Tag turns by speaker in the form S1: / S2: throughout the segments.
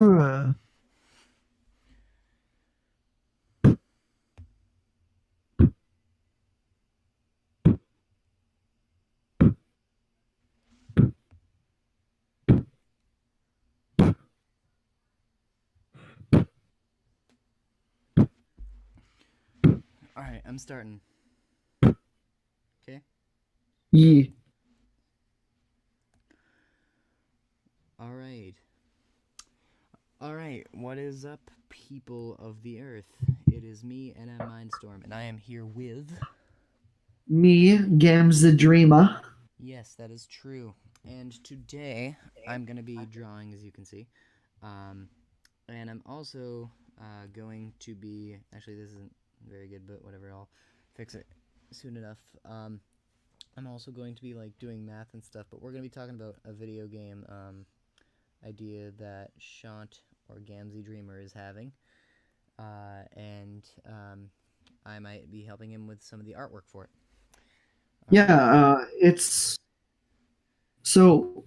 S1: Uh,
S2: All right, I'm starting. Okay.
S1: Ye.
S2: All right. All right. What is up, people of the Earth? It is me, NmMindstorm, and I am here with.
S1: Me, Gams the Dreamer.
S2: Yes, that is true. And today I'm gonna be drawing, as you can see. Um, and I'm also going to be. Actually, this isn't very good, but whatever. I'll fix it soon enough. I'm also going to be like doing math and stuff, but we're gonna be talking about a video game idea that Shant or Gamzy Dreamer is having, and I might be helping him with some of the artwork for it. All
S1: Yeah,
S2: right.
S1: it's so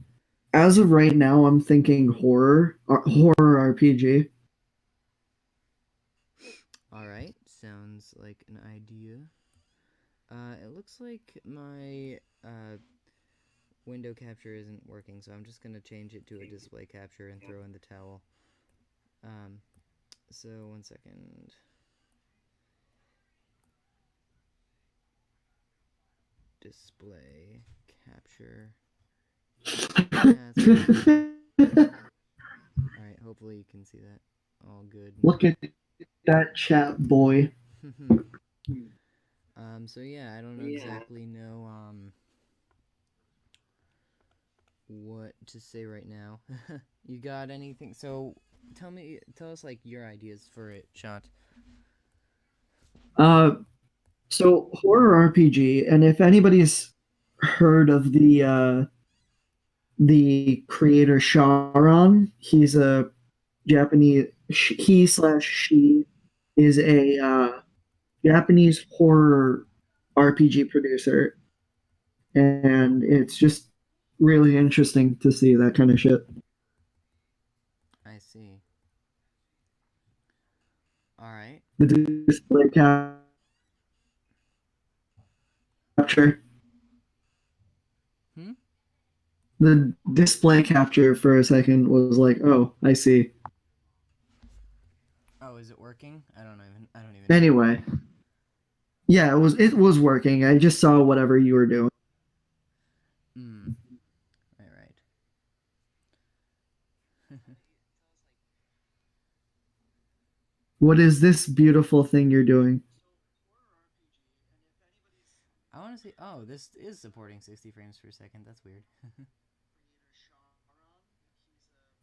S1: as of right now, I'm thinking horror RPG.
S2: All right. Sounds like an idea. It looks like my window capture isn't working, so I'm just gonna change it to a display capture and throw in the towel. Um, so 1 second. Display capture. Yeah, that's pretty good. All right. Hopefully you can see that all good
S1: Look
S2: now.
S1: at that chat, boy.
S2: So yeah, I don't exactly know what to say right now. You got anything? So tell us like your ideas for it, Shant.
S1: Uh, so horror RPG, and if anybody's heard of the creator Sharon, he's a Japanese. He slash she is a Japanese horror RPG producer, and it's just really interesting to see that kind of shit.
S2: I see. All right.
S1: The display capture,
S2: Hmm.
S1: the display capture for a second was like, oh, I see.
S2: Oh, is it working? I don't even know.
S1: Anyway, yeah, it was working. I just saw whatever you were doing.
S2: Hmm. All right.
S1: What is this beautiful thing you're doing?
S2: I want to see. Oh, this is supporting 60 frames per second. That's weird.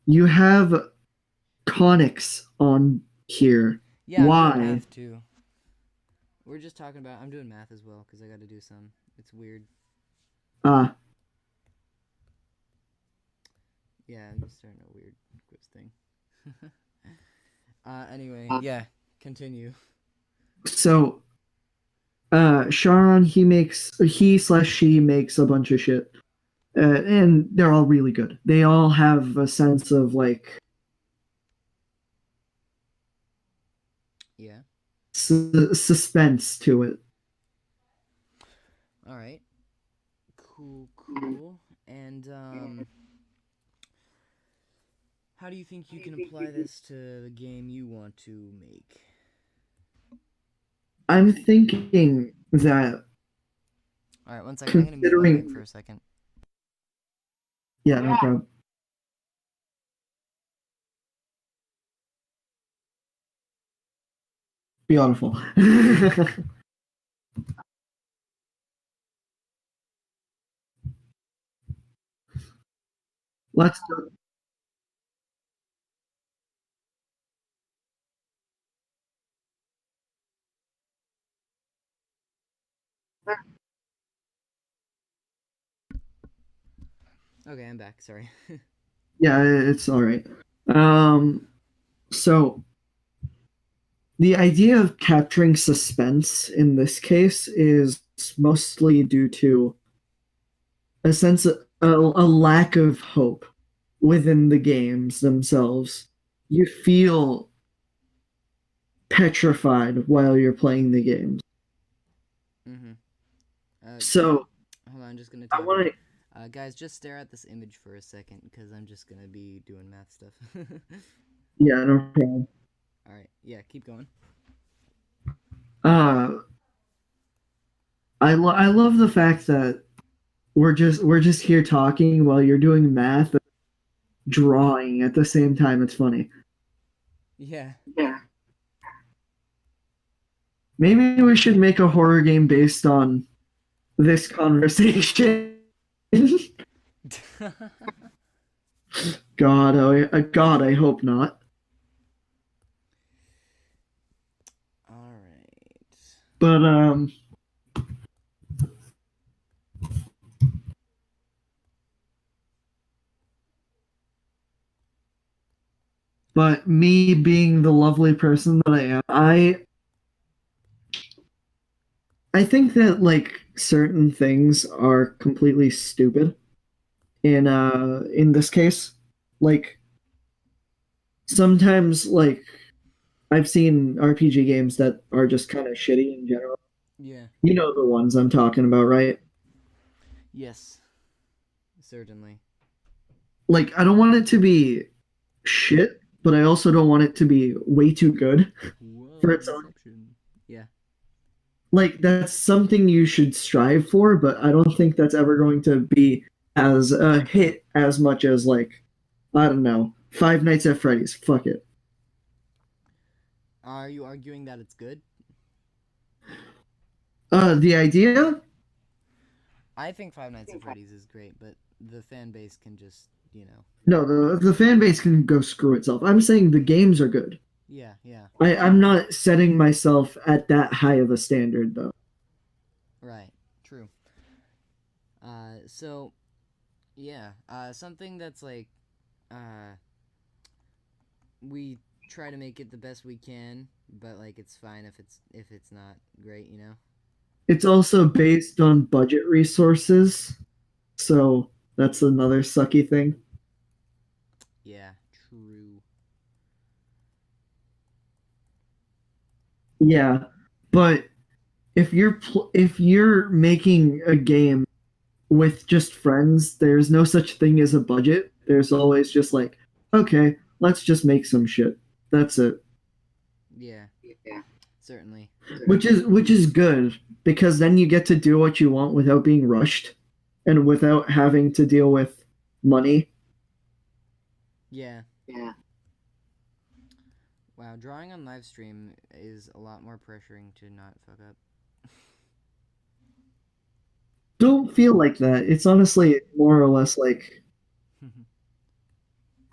S1: You have conics on here.
S2: Yeah, I'm doing
S1: Why?
S2: math too. We're just talking about. I'm doing math as well because I got to do some. It's weird.
S1: Ah,
S2: Yeah, I'm just starting a weird quiz thing. Anyway, yeah, continue.
S1: so Sharon, he slash she makes a bunch of shit, and they're all really good. They all have a sense of like
S2: Yeah.
S1: suspense to it.
S2: All right. Cool, cool. And how do you think you can apply this to the game you want to make?
S1: I'm thinking that
S2: All right, 1 second. I'm gonna mute my mic for
S1: considering,
S2: a second.
S1: yeah, no problem. Beautiful. Let's do
S2: Okay, I'm back. Sorry.
S1: Yeah, it's all right. Um, so the idea of capturing suspense in this case is mostly due to a sense of a lack of hope within the games themselves. you feel petrified while you're playing the games.
S2: Mm-hmm. Uh,
S1: So
S2: Hold on, I'm just gonna
S1: I
S2: talk
S1: want
S2: about.
S1: to,
S2: Guys, just stare at this image for a second because I'm just gonna be doing math stuff.
S1: yeah, no problem.
S2: All right, yeah, keep going.
S1: Uh, I love the fact that we're just here talking while you're doing math, and drawing at the same time. It's funny.
S2: Yeah.
S1: Yeah. Maybe we should make a horror game based on this conversation. God, I hope not.
S2: All right.
S1: But me being the lovely person that I am, I think that like certain things are completely stupid in this case. Like sometimes like I've seen RPG games that are just kind of shitty in general.
S2: Yeah.
S1: You know the ones I'm talking about, right?
S2: Yes. Certainly.
S1: Like I don't want it to be shit, but I also don't want it to be way too good for
S2: Whoa,
S1: its own.
S2: Inception. Yeah.
S1: Like that's something you should strive for, but I don't think that's ever going to be as a hit as much as like I don't know, Five Nights at Freddy's. Fuck it.
S2: Are you arguing that it's good?
S1: The idea?
S2: I think Five Nights at Freddy's is great, but the fan base can just, you know.
S1: No, the fan base can go screw itself. I'm saying the games are good.
S2: Yeah, yeah.
S1: I'm not setting myself at that high of a standard though.
S2: Right. True. So yeah, something that's like, uh, we try to make it the best we can, but like it's fine if it's not great, you know.
S1: It's also based on budget resources, so that's another sucky thing.
S2: Yeah. True.
S1: Yeah, but if you're making a game with just friends, there's no such thing as a budget. There's always just like, okay, let's just make some shit. That's it.
S2: Yeah. Certainly.
S1: Which is good because then you get to do what you want without being rushed and without having to deal with money.
S2: Yeah. Wow, drawing on live stream is a lot more pressuring to not fuck up.
S1: Don't feel like that. It's honestly more or less like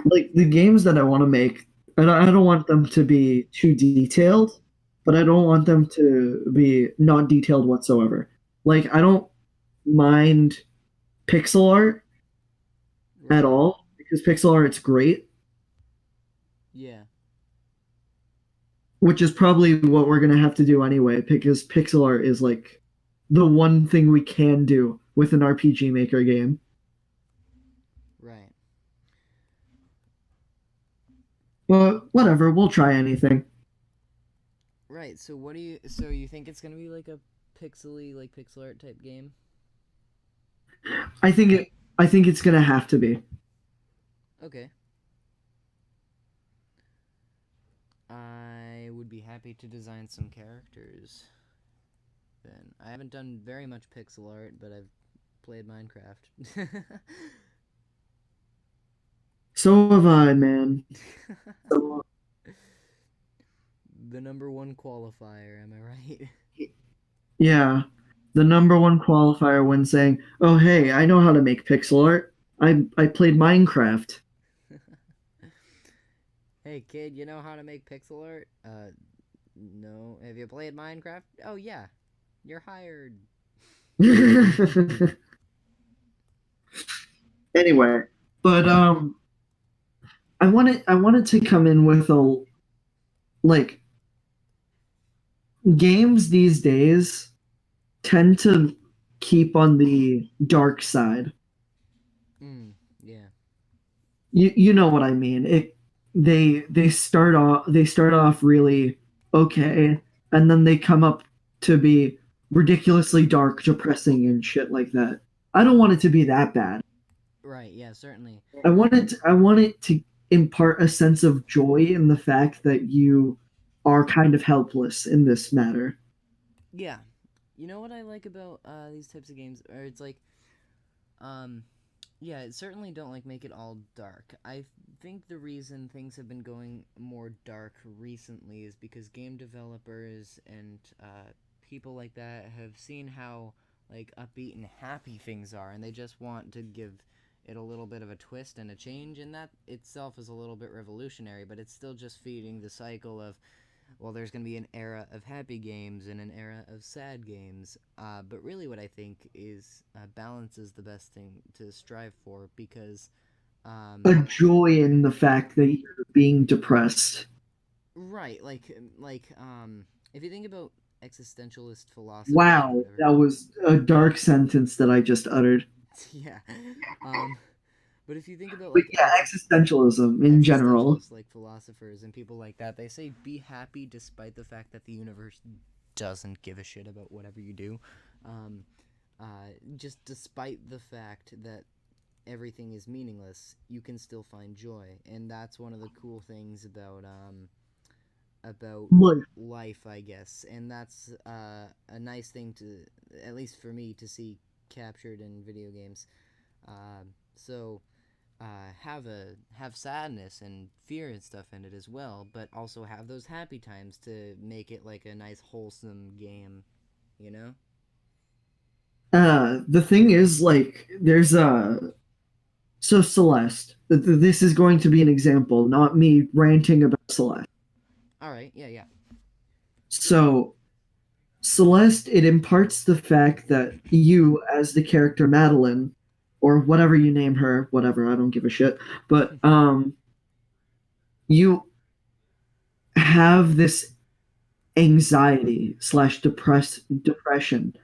S1: the games that I want to make. I don't want them to be too detailed, but I don't want them to be not detailed whatsoever. Like I don't mind pixel art at
S2: Right.
S1: all because pixel art's great,
S2: Yeah.
S1: which is probably what we're gonna have to do anyway because pixel art is like the one thing we can do with an RPG Maker game.
S2: Right.
S1: But whatever, we'll try anything.
S2: Right. So what do you? So you think it's gonna be like a pixely, like pixel art type game?
S1: I think it. I think it's gonna have to be.
S2: Okay. I would be happy to design some characters. Then I haven't done very much pixel art, but I've played Minecraft.
S1: So have I, man. So,
S2: The number one qualifier, am I right?
S1: yeah, the number one qualifier when saying, "Oh, hey, I know how to make pixel art. I played Minecraft."
S2: Hey kid, you know how to make pixel art? No. Have you played Minecraft? Oh yeah. You're hired.
S1: Anyway, but I wanted to come in with a like games these days tend to keep on the dark side.
S2: Yeah.
S1: You know what I mean. they start off really okay, and then they come up to be ridiculously dark, depressing, and shit like that. I don't want it to be that bad.
S2: Right. Yeah. Certainly.
S1: I want it to impart a sense of joy in the fact that you are kind of helpless in this matter.
S2: Yeah. You know what I like about these types of games, or it's like, um, yeah, it certainly don't like make it all dark. I think the reason things have been going more dark recently is because game developers and people like that have seen how like upbeat and happy things are, and they just want to give it a little bit of a twist and a change, and that itself is a little bit revolutionary, but it's still just feeding the cycle of, well, there's going to be an era of happy games and an era of sad games. But really, what I think is balance is the best thing to strive for because, um,
S1: A joy in the fact that you're being depressed.
S2: right, if you think about existentialist philosophers or
S1: Wow,
S2: whatever,
S1: that was a dark sentence that I just uttered.
S2: yeah, um, but if you think about
S1: But
S2: like
S1: yeah, existentialism in general.
S2: existentialist like philosophers and people like that, they say be happy despite the fact that the universe doesn't give a shit about whatever you do. Um, just despite the fact that everything is meaningless, you can still find joy, and that's one of the cool things about
S1: Like,
S2: life, I guess. And that's a nice thing to, at least for me, to see captured in video games. So have sadness and fear and stuff in it as well, but also have those happy times to make it like a nice wholesome game, you know?
S1: the thing is, like, there's a so Celeste. This is going to be an example, not me ranting about Celeste.
S2: All right, yeah, yeah.
S1: So Celeste, it imparts the fact that you, as the character Madeline, or whatever you name her, whatever, I don't give a shit, but you have this anxiety slash depression,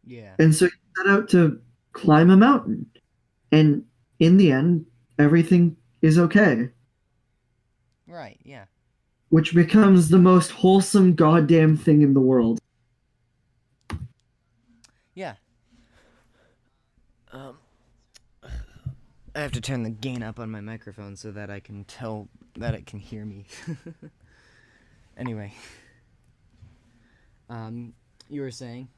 S2: Yeah.
S1: and so you set out to climb a mountain, and in the end, everything is okay,
S2: Right, yeah.
S1: which becomes the most wholesome goddamn thing in the world.
S2: Yeah. Um I have to turn the gain up on my microphone so that I can tell that it can hear me. Anyway, you were saying?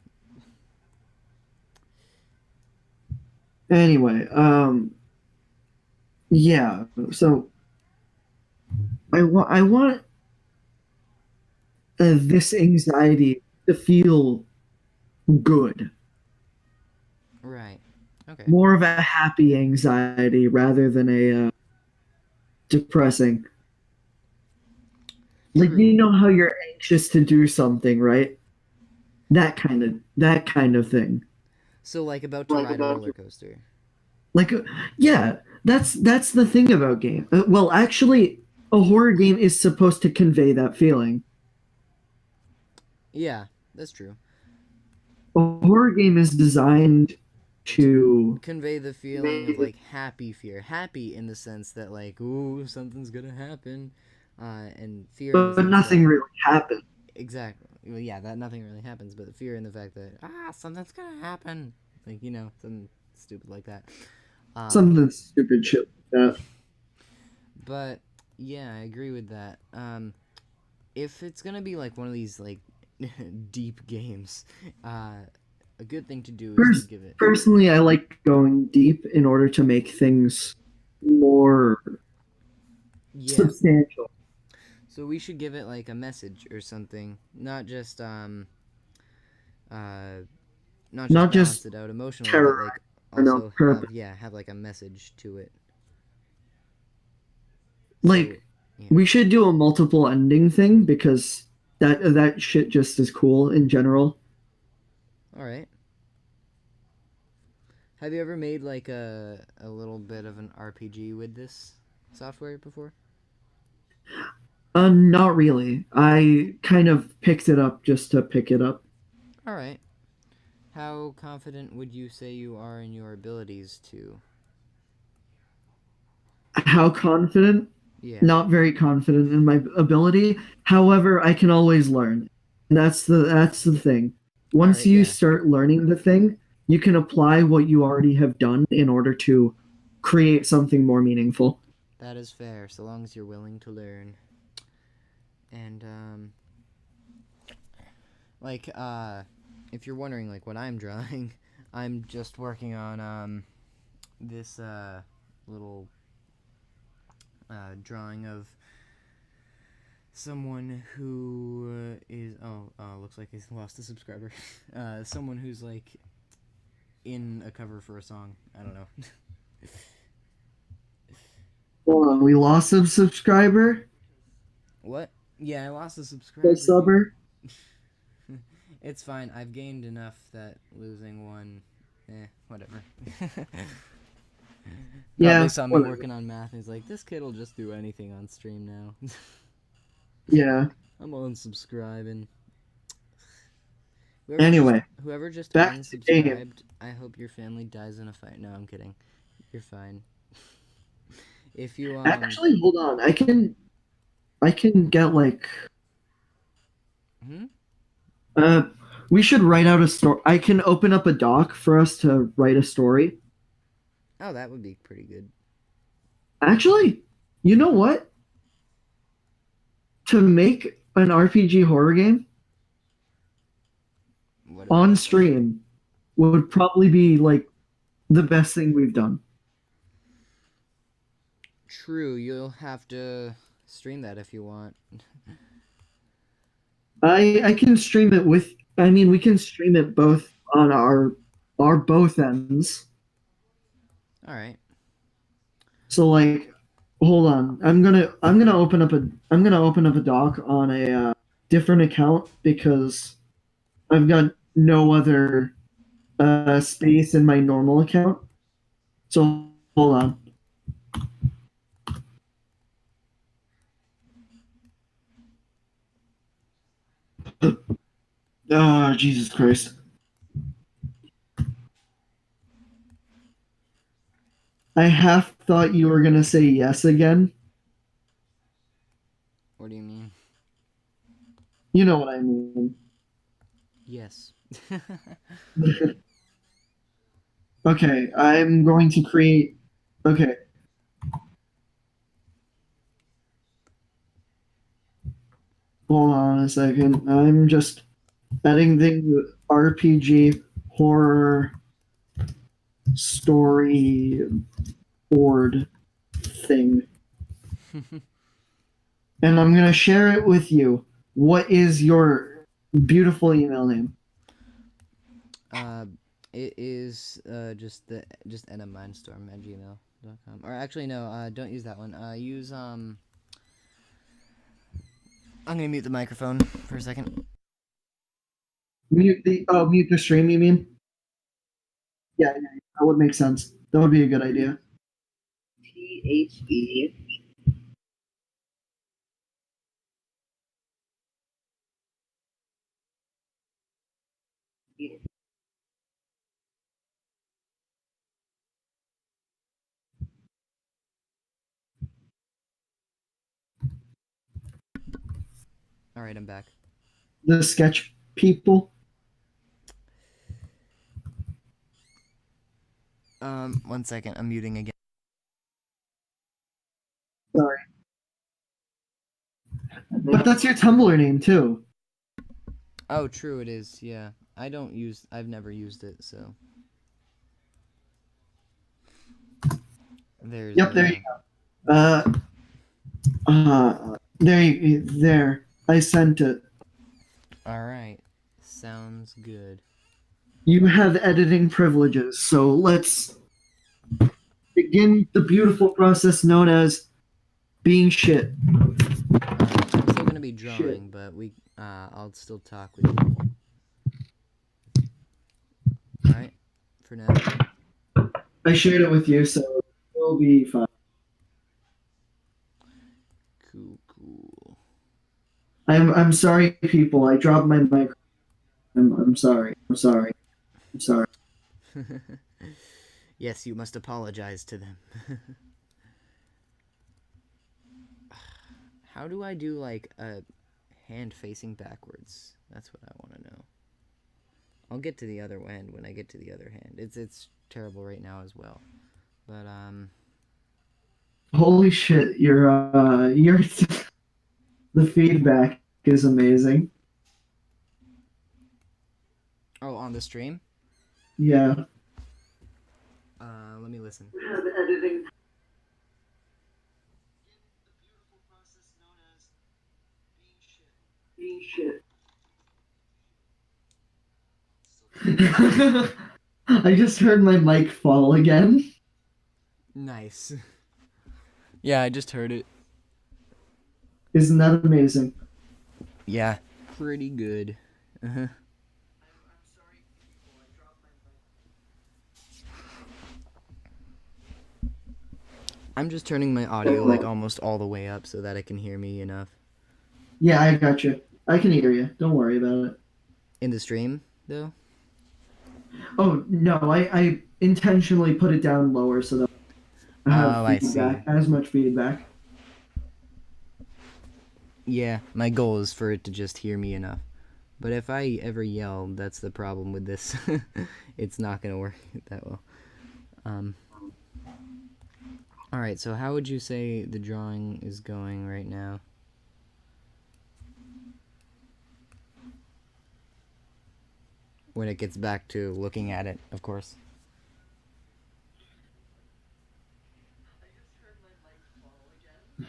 S1: Anyway, yeah, so I want this anxiety to feel good,
S2: Right. Okay.
S1: more of a happy anxiety rather than a depressing. Like,
S2: True.
S1: you know how you're anxious to do something, right? That kind of thing.
S2: So like about to ride a roller coaster.
S1: Like, yeah, that's the thing about game. Well, actually, a horror game is supposed to convey that feeling.
S2: Yeah, that's true.
S1: A horror game is designed
S2: To
S1: to
S2: convey the feeling of like happy fear. Happy in the sense that like, ooh, something's gonna happen. And fear in the
S1: but
S2: sense that
S1: nothing really happens.
S2: exactly. Well, yeah, that nothing really happens, but the fear in the fact that something's gonna happen. Like, something stupid like that. Um,
S1: Something stupid shit like that.
S2: but yeah, I agree with that. If it's gonna be like one of these like deep games, a good thing to do is to give it.
S1: Personally, I like going deep in order to make things more
S2: Yeah.
S1: substantial.
S2: So we should give it like a message or something, uh, not just
S1: Not
S2: balance
S1: just
S2: it out emotionally, but
S1: terrorize
S2: like
S1: for no
S2: also
S1: purpose.
S2: have like a message to it. So
S1: Like,
S2: yeah.
S1: we should do a multiple ending thing because that shit just is cool in general.
S2: All right. Have you ever made like a little bit of an RPG with this software before?
S1: Not really. I kind of picked it up just to pick it up.
S2: All right. How confident would you say you are in your abilities to?
S1: How confident?
S2: Yeah.
S1: not very confident in my ability. However, I can always learn. And that's the thing.
S2: All
S1: Once
S2: right.
S1: you
S2: Yeah.
S1: start learning the thing, you can apply what you already have done in order to create something more meaningful.
S2: That is fair, so long as you're willing to learn. And like if you're wondering like what I'm drawing, I'm just working on this little drawing of someone who is looks like he's lost a subscriber. Someone who's like in a cover for a song. I don't know.
S1: Hold on, we lost a subscriber,
S2: What? Yeah, I lost a
S1: a
S2: subscriber, dude.
S1: subber.
S2: It's fine. I've gained enough that losing one, whatever. Probably
S1: Yeah,
S2: saw me
S1: whatever.
S2: working on math and he's like, this kid will just do anything on stream now.
S1: Yeah.
S2: I'm unsubscribing.
S1: Anyway,
S2: Whoever just
S1: back to game.
S2: unsubscribed, I hope your family dies in a fight. No, I'm kidding. You're fine. If you
S1: Actually, hold on. I can get like
S2: hmm?
S1: uh we should write out a story. I can open up a doc for us to write a story.
S2: Oh, that would be pretty good.
S1: Actually, you know what? To make an RPG horror game
S2: What about
S1: on
S2: it?
S1: stream would probably be like the best thing we've done.
S2: True, you'll have to stream that if you want.
S1: I can stream it with I mean we can stream it both on our both ends.
S2: All right.
S1: So like hold on. I'm gonna open up a doc on a different account because I've got no other space in my normal account. So hold on. Oh, Jesus Christ. I half thought you were going to say yes again.
S2: What do you mean?
S1: You know what I mean.
S2: Yes.
S1: Okay, I'm going to create. Okay, hold on a second. I'm just adding the RPG horror story board thing. And I'm going to share it with you. What is your beautiful email name?
S2: uh, it is just NmMindstorm at gmail.com. Or actually, no. Don't use that one. Use I'm gonna mute the microphone for a second.
S1: Mute the stream, you mean? Yeah, that would make sense. That would be a good idea. THE.
S2: All right, I'm back.
S1: The sketch people.
S2: One second. I'm muting again.
S1: Sorry. But that's your Tumblr name too.
S2: Oh, true. It is. Yeah. I've never used it, so there's
S1: Yep, there you go. There. I sent it.
S2: All right. Sounds good.
S1: You have editing privileges, so let's begin the beautiful process known as being shit.
S2: I'm still gonna be drawing,
S1: Shit.
S2: but I'll still talk with you. All right. For now.
S1: I shared it with you, so it'll be fine.
S2: Cool. Cool.
S1: I'm sorry, people. I dropped my mic. I'm sorry. I'm sorry. I'm sorry.
S2: Yes, you must apologize to them. How do I do like a hand facing backwards? That's what I want to know. I'll get to the other end when I get to the other hand. It's terrible right now as well. But
S1: Holy shit, your the feedback is amazing.
S2: oh, on the stream?
S1: Yeah.
S2: Let me listen.
S1: Editing. Being shit. I just heard my mic fall again.
S2: Nice. Yeah, I just heard it.
S1: Isn't that amazing?
S2: Yeah, pretty good. Uh-huh. I'm just turning my audio like almost all the way up so that it can hear me enough.
S1: Yeah, I got you. I can hear you. Don't worry about it.
S2: In the stream, though?
S1: Oh no, I intentionally put it down lower so that I have
S2: Oh, I see.
S1: feedback, as much feedback.
S2: Yeah, my goal is for it to just hear me enough. But if I ever yell, that's the problem with this. It's not gonna work that well. Um. Alright, so how would you say the drawing is going right now? When it gets back to looking at it, of course.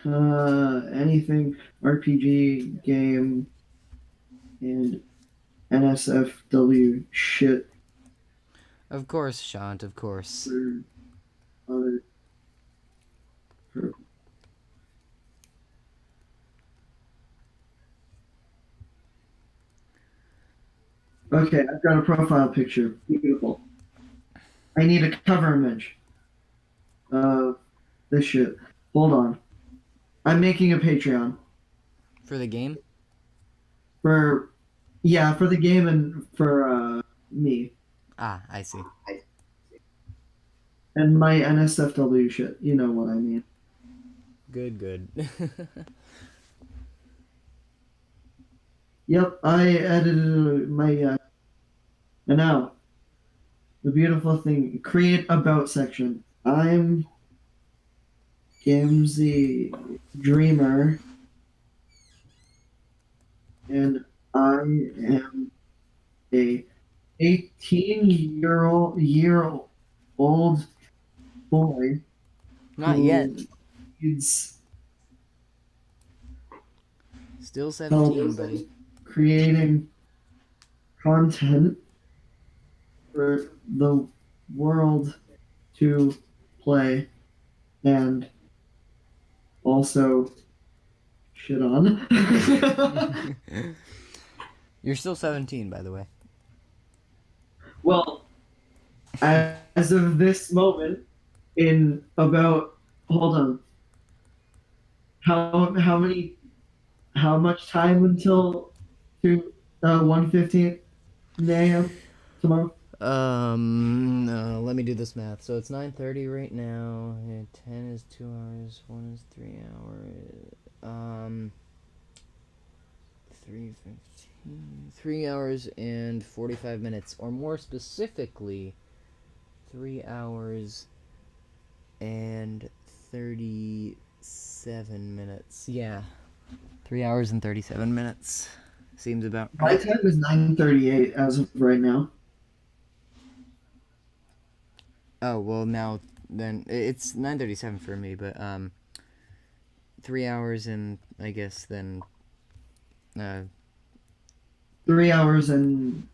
S1: Anything RPG game and NSFW shit
S2: Of course, Shant, of course.
S1: for other. For, okay, I've got a profile picture. Beautiful. I need a cover image of this shit. Hold on. I'm making a Patreon
S2: For the game?
S1: for yeah for the game and for me
S2: Ah, I see.
S1: and my NSFW shit. You know what I mean.
S2: Good, good.
S1: Yep, I edited my and now the beautiful thing, create about section. I'm Gamzy Dreamer, and I am a 18-year-old boy
S2: Not yet.
S1: who needs
S2: Still
S1: help
S2: 17, buddy.
S1: creating content for the world to play and also shit on.
S2: You're still 17, by the way.
S1: Well, as of this moment, in about hold on, how much time until to 1:15 a.m. tomorrow?
S2: Let me do this math. So it's 9:30 right now. 10 is 2 hours. 1 is 3 hours. 3:15. 3 hours and 45 minutes, or more specifically, 3 hours and 37 minutes. Yeah, 3 hours and 37 minutes. Seems about
S1: My
S2: right.
S1: time is 9:38 as of right now.
S2: Oh, well, now then it's 9:37 for me, but 3 hours and I guess then
S1: 3 hours and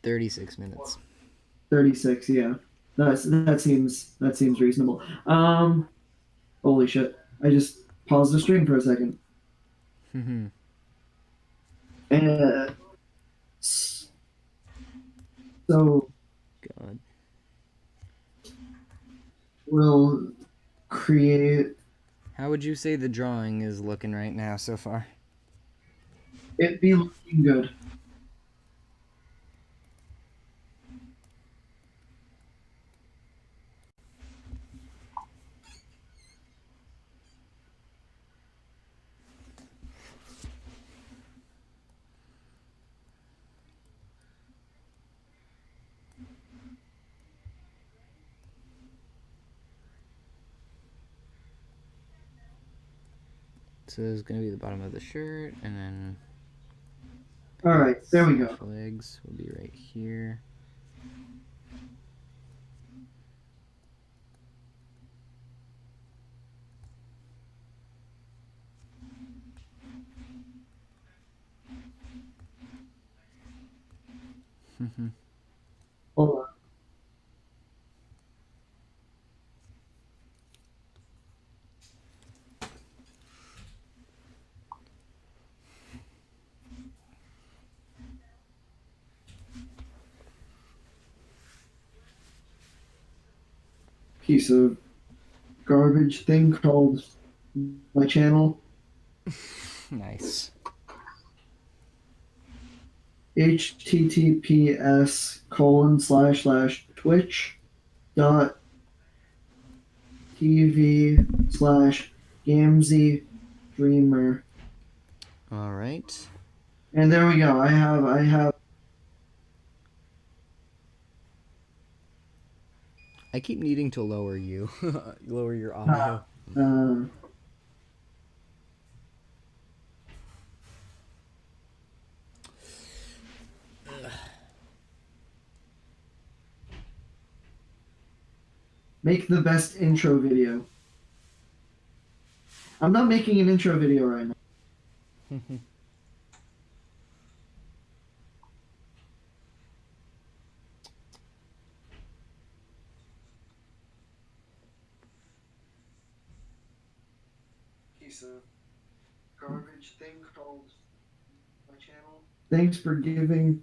S2: 36 minutes.
S1: 36. Yeah, that seems reasonable. Holy shit! I just paused the stream for a second.
S2: Mhm.
S1: Uh, so
S2: God.
S1: we'll create
S2: How would you say the drawing is looking right now so far?
S1: it be looking good.
S2: So this is gonna be the bottom of the shirt, and then
S1: All right, there we
S2: slash
S1: go.
S2: legs will be right here.
S1: Hold on. Piece of garbage thing called my channel.
S2: Nice.
S1: https://twitch.tv/gamzy dreamer.
S2: All right.
S1: And there we go. I have
S2: I keep needing to lower you, lower your audio.
S1: uh, make the best intro video. I'm not making an intro video right now. Piece of garbage thing called my channel. Thanks for giving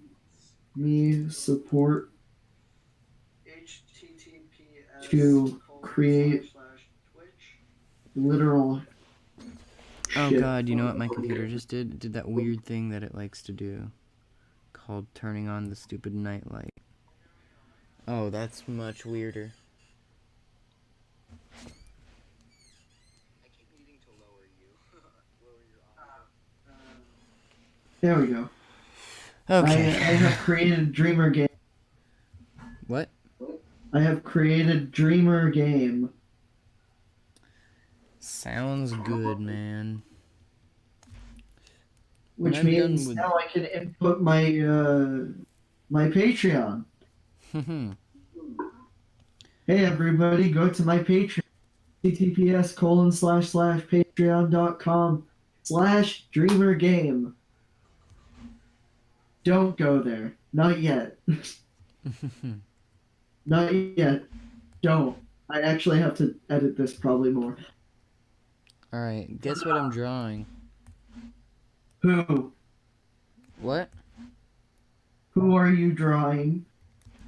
S1: me support to create literal
S2: Oh
S1: shit.
S2: god, you know what my computer just did? It did that weird thing that it likes to do, called turning on the stupid night light. Oh, that's much weirder. I keep needing to lower you, lower your audio.
S1: There we go.
S2: Okay.
S1: I have created Dreamer game.
S2: What?
S1: I have created Dreamer game.
S2: Sounds good, man. When
S1: Which
S2: I'm done
S1: means
S2: with...
S1: now I can input my Patreon. Hey everybody, go to my Patreon. https://patreon.com/dreamergame. Don't go there. Not yet. Not yet. Don't. I actually have to edit this probably more.
S2: Alright, guess what I'm drawing?
S1: Who?
S2: What?
S1: Who are you drawing?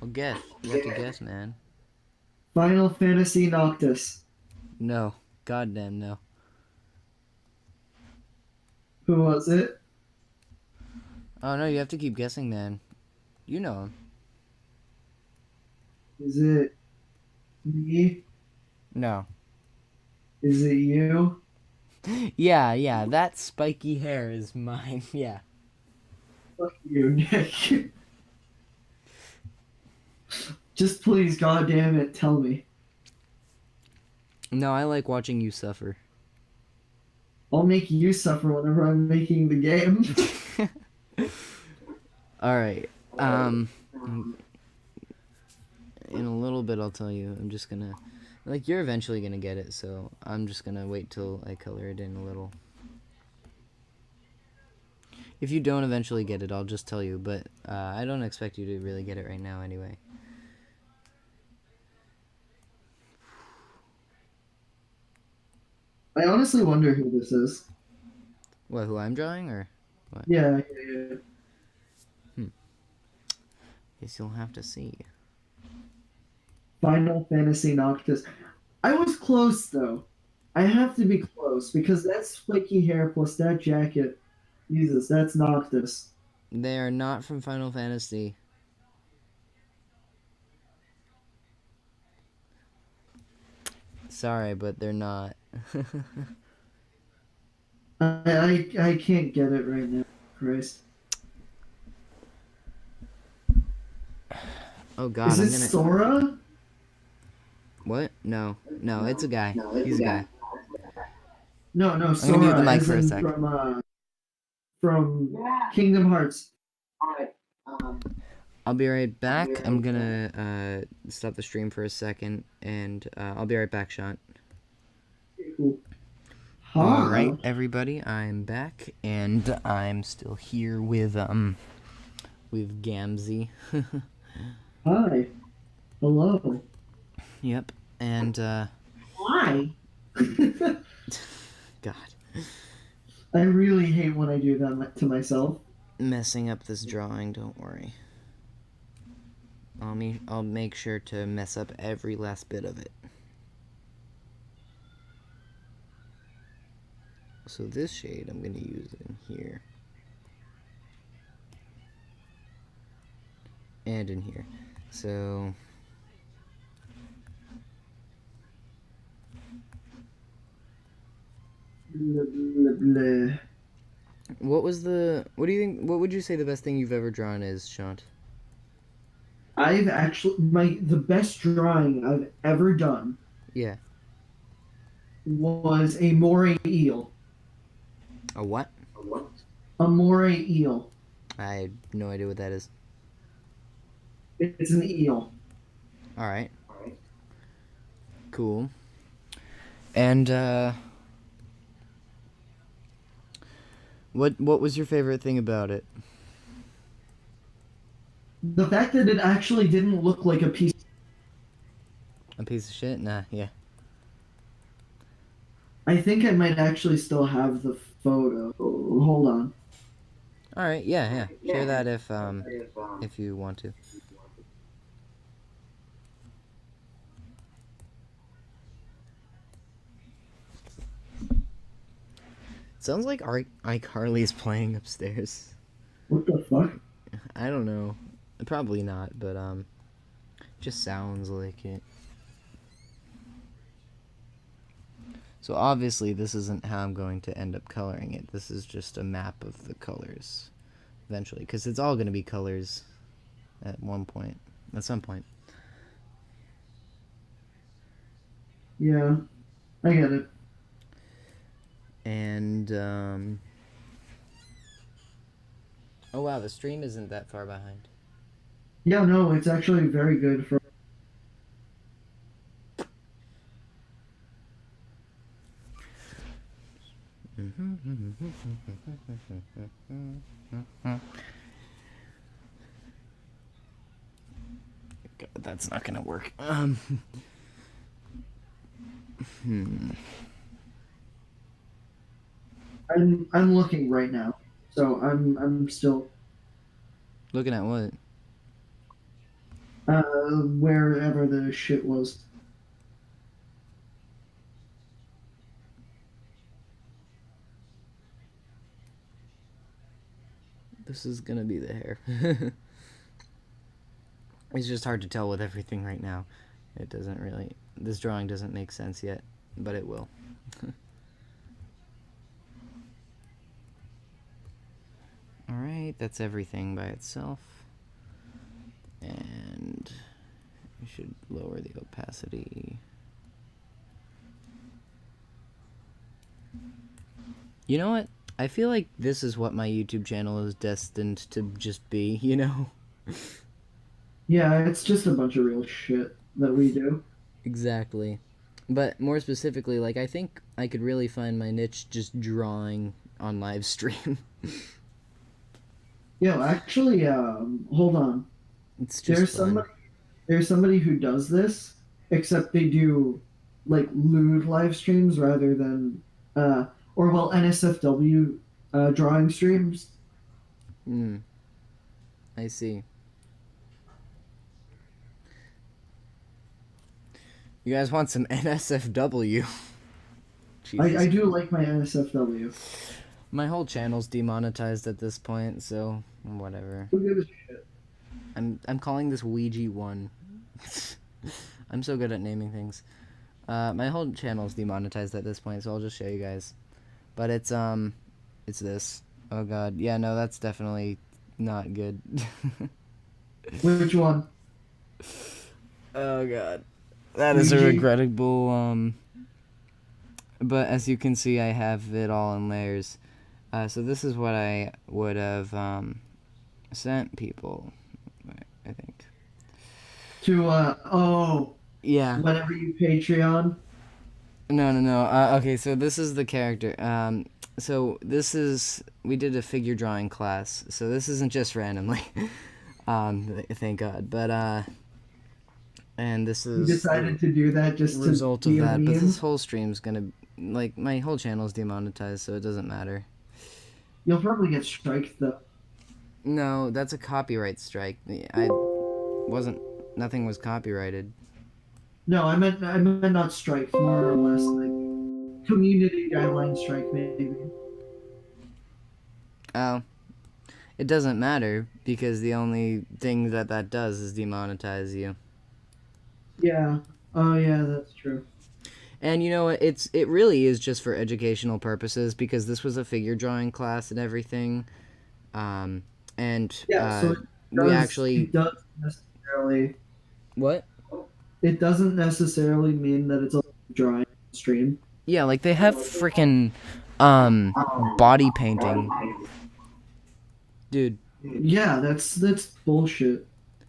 S2: Well, guess. You have to guess, man.
S1: Final Fantasy Noctis.
S2: No. Goddamn no.
S1: Who was it?
S2: Oh no, you have to keep guessing, man. You know him.
S1: Is it me?
S2: No.
S1: Is it you?
S2: Yeah, that spiky hair is mine. Yeah.
S1: Fuck you, Nick. Just please, goddamn it, tell me.
S2: No, I like watching you suffer.
S1: I'll make you suffer whenever I'm making the game.
S2: Alright. In a little bit I'll tell you. I'm just gonna... Like, you're eventually gonna get it, so I'm just gonna wait till I color it in a little. If you don't eventually get it, I'll just tell you, but I don't expect you to really get it right now anyway.
S1: I honestly wonder who this is.
S2: What, who I'm drawing, or what?
S1: Yeah.
S2: Guess you'll have to see.
S1: Final Fantasy Noctis. I was close though. I have to be close because that spiky hair plus that jacket. Jesus, that's Noctis.
S2: They are not from Final Fantasy. Sorry, but they're not.
S1: I can't get it right now, Christ.
S2: Oh god,
S1: Is
S2: I'm
S1: it
S2: gonna...
S1: Sora?
S2: What? No, it's a guy. He's a guy.
S1: No, no,
S2: I'm gonna mute the
S1: Sora,
S2: mic
S1: as
S2: for a
S1: in
S2: sec.
S1: from Kingdom Hearts.
S2: I'll be right back. I'm gonna stop the stream for a second, and I'll be right back, Sean.
S1: Cool.
S2: All right,
S1: Huh.
S2: everybody, I'm back, and I'm still here with Gamzee.
S1: Hi. Hello.
S2: Yep, and
S1: Why?
S2: God,
S1: I really hate when I do that to myself.
S2: messing up this drawing. Don't worry. I'll make sure to mess up every last bit of it. So this shade, I'm gonna use in here and in here. So
S1: Blah, blah, blah.
S2: what do you think? What would you say the best thing you've ever drawn is, Sean?
S1: I've actually the best drawing I've ever done
S2: Yeah.
S1: was a moray eel.
S2: A what?
S1: A moray eel.
S2: I have no idea what that is.
S1: It's an eel.
S2: All right. Cool. And what was your favorite thing about it?
S1: The fact that it actually didn't look like a piece.
S2: A piece of shit? Nah, yeah.
S1: I think I might actually still have the photo. Hold on.
S2: All right, yeah. Share that if you want to. Sounds like iCarly's playing upstairs.
S1: What the fuck?
S2: I don't know. Probably not, but just sounds like it. So obviously this isn't how I'm going to end up coloring it. This is just a map of the colors eventually, because it's all going to be colors at some point.
S1: Yeah, I get it.
S2: And oh wow, the stream isn't that far behind.
S1: Yeah, no, it's actually very good for.
S2: God, that's not gonna work.
S1: I'm looking right now, so I'm still
S2: Looking at what?
S1: wherever the shit was.
S2: This is gonna be the hair. It's just hard to tell with everything right now. It doesn't really. This drawing doesn't make sense yet, but it will. Alright, that's everything by itself. And we should lower the opacity. You know what? I feel like this is what my YouTube channel is destined to just be, you know?
S1: Yeah, it's just a bunch of real shit that we do.
S2: Exactly. But more specifically, like, I think I could really find my niche just drawing on live stream.
S1: Yo, actually, hold on.
S2: It's just
S1: There's
S2: fun.
S1: somebody there's somebody who does this, except they do like lewd live streams rather than or well NSFW drawing streams.
S2: Hmm. I see. You guys want some NSFW?
S1: I
S2: Jesus.
S1: do like my NSFW.
S2: My whole channel's demonetized at this point, so whatever.
S1: Who gives a shit?
S2: I'm calling this Ouija 1. I'm so good at naming things. My whole channel's demonetized at this point, so I'll just show you guys. But it's this. Oh god. Yeah, no, that's definitely not good.
S1: Which one?
S2: Oh god. That is a
S1: Ouija?
S2: regrettable but as you can see, I have it all in layers. So this is what I would have sent people, I think.
S1: To
S2: Yeah.
S1: whenever you Patreon.
S2: No, no, no. Okay, so this is the character. So this is we did a figure drawing class. So this isn't just randomly. Thank God. But and this
S1: You
S2: is the
S1: decided to do that just to
S2: result of
S1: be a
S2: that. But this
S1: meme.
S2: whole stream's gonna like my whole channel is demonetized, so it doesn't matter.
S1: You'll probably get striked though.
S2: No, that's a copyright strike. I wasn't. Nothing was copyrighted.
S1: No, I meant not strikes, more or less like community guideline strike maybe.
S2: Oh, it doesn't matter because the only thing that that does is demonetize you.
S1: Yeah. Oh yeah, that's true.
S2: And you know it really is just for educational purposes because this was a figure drawing class and everything. Um, and
S1: Yeah, so
S2: we actually
S1: it does necessarily
S2: what?
S1: it doesn't necessarily mean that it's a drawing stream.
S2: Yeah, like they have freaking body painting, dude.
S1: Yeah, that's bullshit.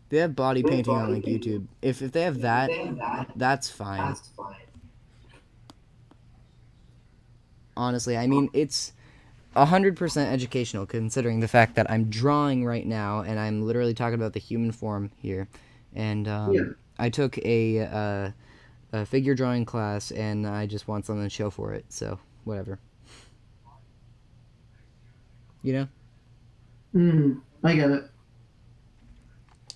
S2: They have body painting on like YouTube. If they have that, that's fine. Honestly, I mean it's 100% educational considering the fact that I'm drawing right now and I'm literally talking about the human form here. And
S1: Yeah.
S2: I took a figure drawing class and I just want something to show for it. So, whatever. You know?
S1: I get it.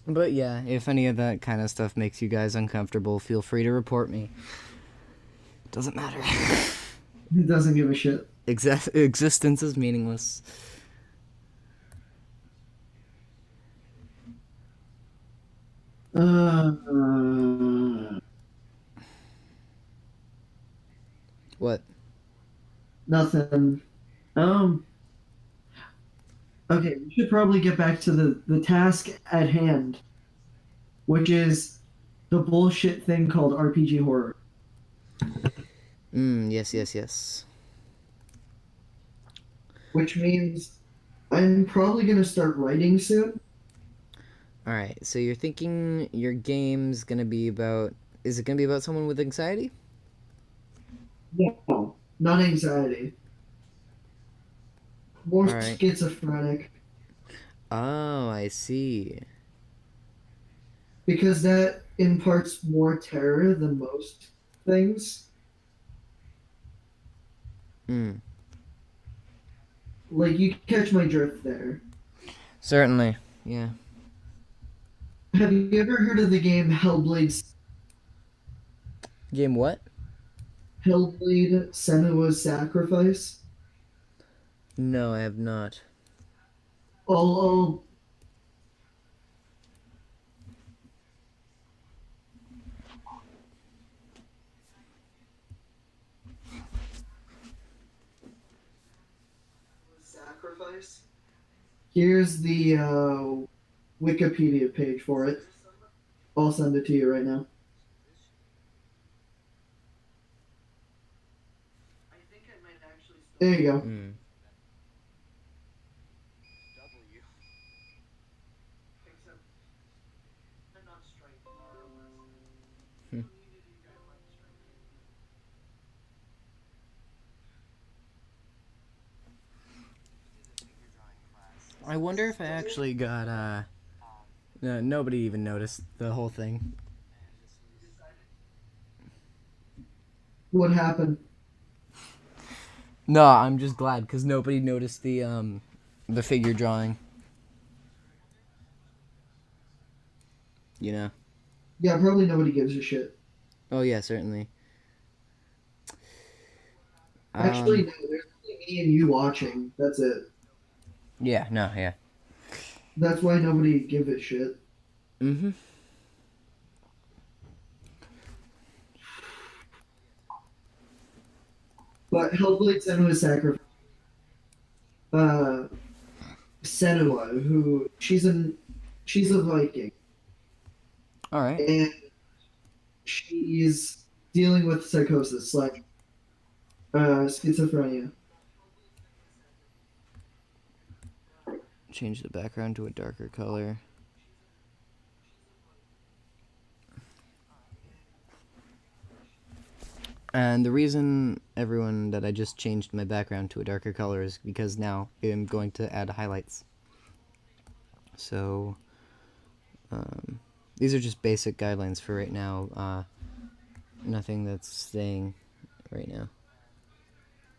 S2: But yeah, if any of that kind of stuff makes you guys uncomfortable, feel free to report me. Doesn't matter.
S1: It doesn't give a shit.
S2: Existence is meaningless.
S1: Uh,
S2: What?
S1: Nothing. Um. Okay, we should probably get back to the task at hand, which is the bullshit thing called RPG horror.
S2: Yes, yes, yes.
S1: Which means I'm probably gonna start writing soon.
S2: Alright, so you're thinking your game's gonna be about. Is it gonna be about someone with anxiety?
S1: No, not anxiety. More
S2: Alright.
S1: schizophrenic.
S2: Oh, I see.
S1: Because that imparts more terror than most things.
S2: Hmm.
S1: Like you catch my drift there.
S2: Certainly. Yeah.
S1: Have you ever heard of the game
S2: Game what?
S1: Hellblade Senua's Sacrifice?
S2: No, I have not.
S1: Oh, Sacrifice. Here's the Wikipedia page for it. I'll send it to you right now. There you go.
S2: Hmm. Hmm. I wonder if I actually got no, nobody even noticed the whole thing.
S1: What happened?
S2: No, I'm just glad because nobody noticed the figure drawing. You know.
S1: Yeah, probably nobody gives a shit.
S2: Oh yeah, certainly.
S1: Actually,
S2: Um.
S1: no, there's only me and you watching. That's it.
S2: Yeah. No. Yeah.
S1: That's why nobody give a shit.
S2: Mm-hmm.
S1: But Hellblade Senua's Sacrifice. Uh, Senua, who she's a Viking,
S2: All right.
S1: and she's dealing with psychosis. Like Schizophrenia.
S2: Change the background to a darker color. And the reason, everyone, that I just changed my background to a darker color is because now I'm going to add highlights. So, um, these are just basic guidelines for right now. Nothing that's staying right now.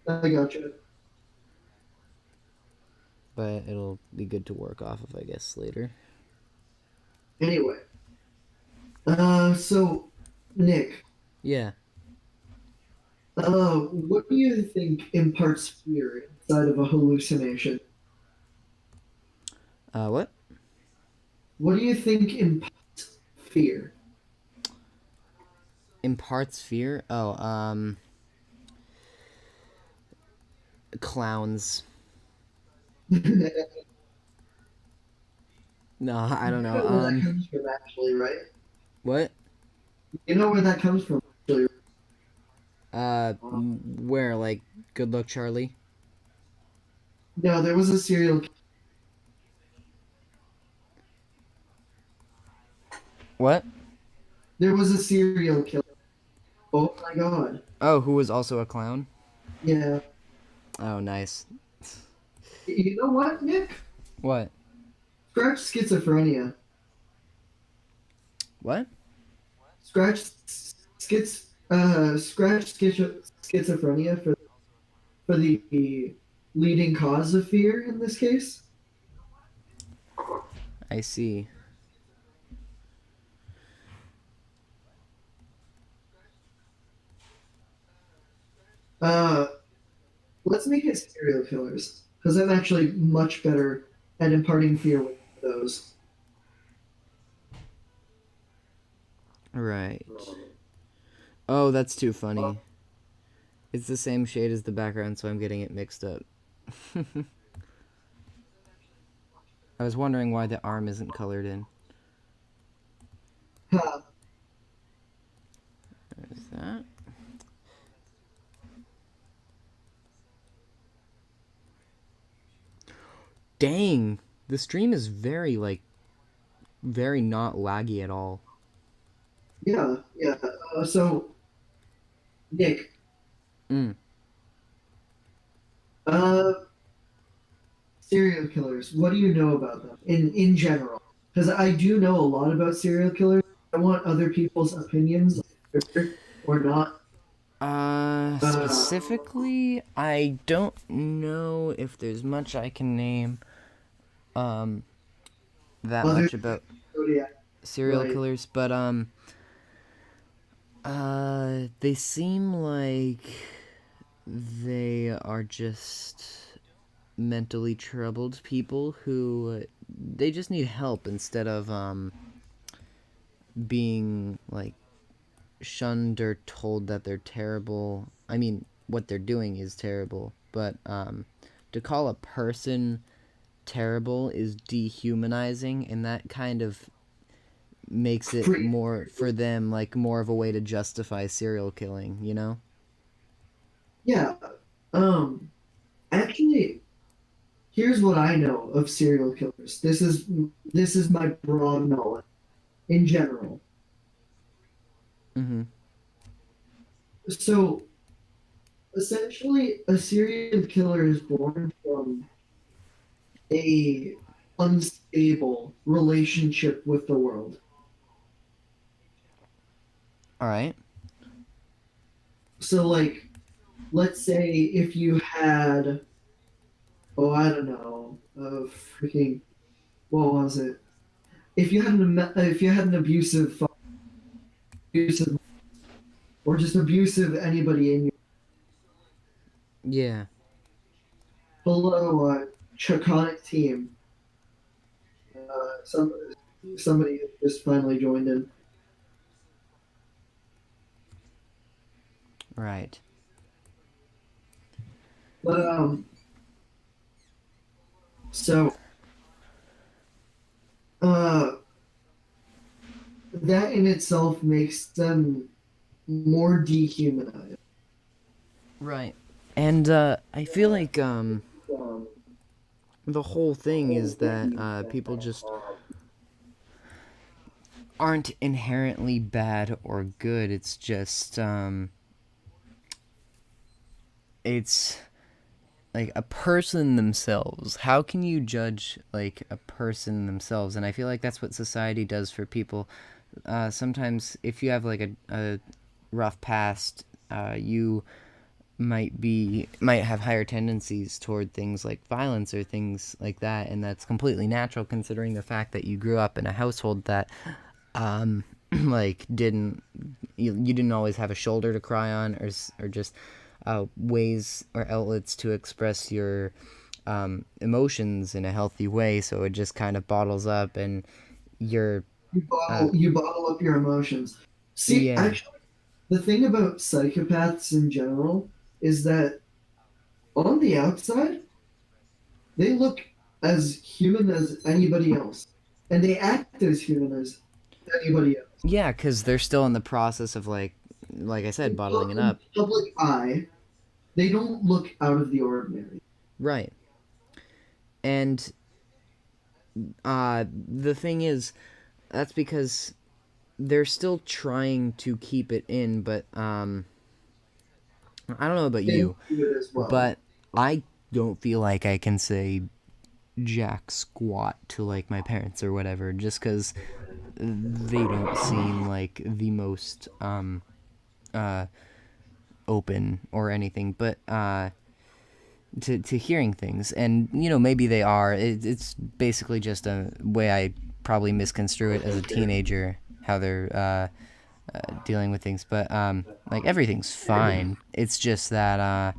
S1: I gotcha.
S2: But it'll be good to work off of, I guess, later.
S1: Anyway, so Nick,
S2: Yeah.
S1: what do you think imparts fear inside of a hallucination?
S2: What?
S1: What do you think imparts fear?
S2: Imparts fear? Oh, clowns.
S1: You
S2: No, I don't know.
S1: know where that comes from, actually, right?
S2: What?
S1: You know where that comes from, actually.
S2: Where? Like, Good Luck Charlie?
S1: No, there was a serial.
S2: What?
S1: There was a serial killer. Oh my god.
S2: Oh, who was also a clown?
S1: Yeah.
S2: Oh, nice.
S1: You know what, Nick?
S2: What?
S1: Scratch schizophrenia.
S2: What?
S1: Scratch schizophrenia for the leading cause of fear in this case.
S2: I see.
S1: Uh, let's make it serial killers because I'm actually much better at imparting fear with those.
S2: Right. Oh, that's too funny. It's the same shade as the background, so I'm getting it mixed up. I was wondering why the arm isn't colored in.
S1: Ha.
S2: There's that. Dang! The stream is very, like, very not laggy at all.
S1: Yeah, yeah. So, Nick,
S2: Mm.
S1: uh, serial killers. What do you know about them in general? Because I do know a lot about serial killers. I want other people's opinions, or not. Uh,
S2: Specifically, I don't know if there's much I can name, um, that
S1: other
S2: much about
S1: Zodiac,
S2: serial
S1: right?
S2: killers, but, they seem like they are just mentally troubled people who they just need help instead of being like shunned or told that they're terrible. I mean, what they're doing is terrible, but to call a person terrible is dehumanizing, and that kind of makes it
S1: Free.
S2: more for them like more of a way to justify serial killing, you know?
S1: Yeah. Um. Actually, here's what I know of serial killers. This is my broad knowledge in general.
S2: Mm-hmm.
S1: So essentially, a serial killer is born from a unstable relationship with the world.
S2: All right.
S1: So, like, let's say if you had, oh, I don't know, freaking, what was it? If you had an abusive, or just abusive anybody in your
S2: Yeah.
S1: below Chaconic team, some somebody just finally joined in.
S2: Right.
S1: But so uh, that in itself makes them more dehumanized.
S2: Right. And I feel like the whole thing is that people just aren't inherently bad or good. It's just it's like a person themselves. How can you judge like a person themselves? And I feel like that's what society does for people. Sometimes if you have like a rough past, you might have higher tendencies toward things like violence or things like that, and that's completely natural considering the fact that you grew up in a household that like didn't you didn't always have a shoulder to cry on, or just ways or outlets to express your emotions in a healthy way, so it just kind of bottles up and you're uh,
S1: You bottle up your emotions. See,
S2: yeah.
S1: actually, the thing about psychopaths in general is that on the outside, they look as human as anybody else, and they act as human as anybody else.
S2: Yeah, because they're still in the process of like I said,
S1: In
S2: bottling it up.
S1: public eye, they don't look out of the ordinary.
S2: Right. And the thing is, that's because they're still trying to keep it in, but I don't know about
S1: They
S2: you,
S1: do it as well.
S2: but I don't feel like I can say jack squat to like my parents or whatever, just because they don't seem like the most uh open or anything, but to hearing things, and maybe they are. It's basically just a way I probably misconstrue it as a teenager, how they're dealing with things, but like everything's fine. It's just that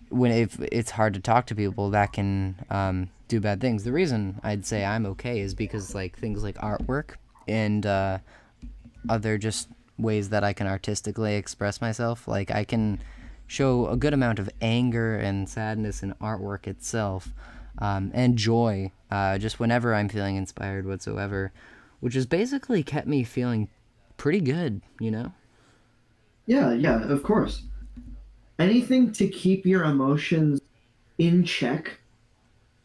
S2: when if it's hard to talk to people that can do bad things. The reason I'd say I'm okay is because like things like artwork and other just ways that I can artistically express myself. Like I can show a good amount of anger and sadness in artwork itself, and joy, just whenever I'm feeling inspired whatsoever, which has basically kept me feeling pretty good.
S1: Yeah, yeah, of course. Anything to keep your emotions in check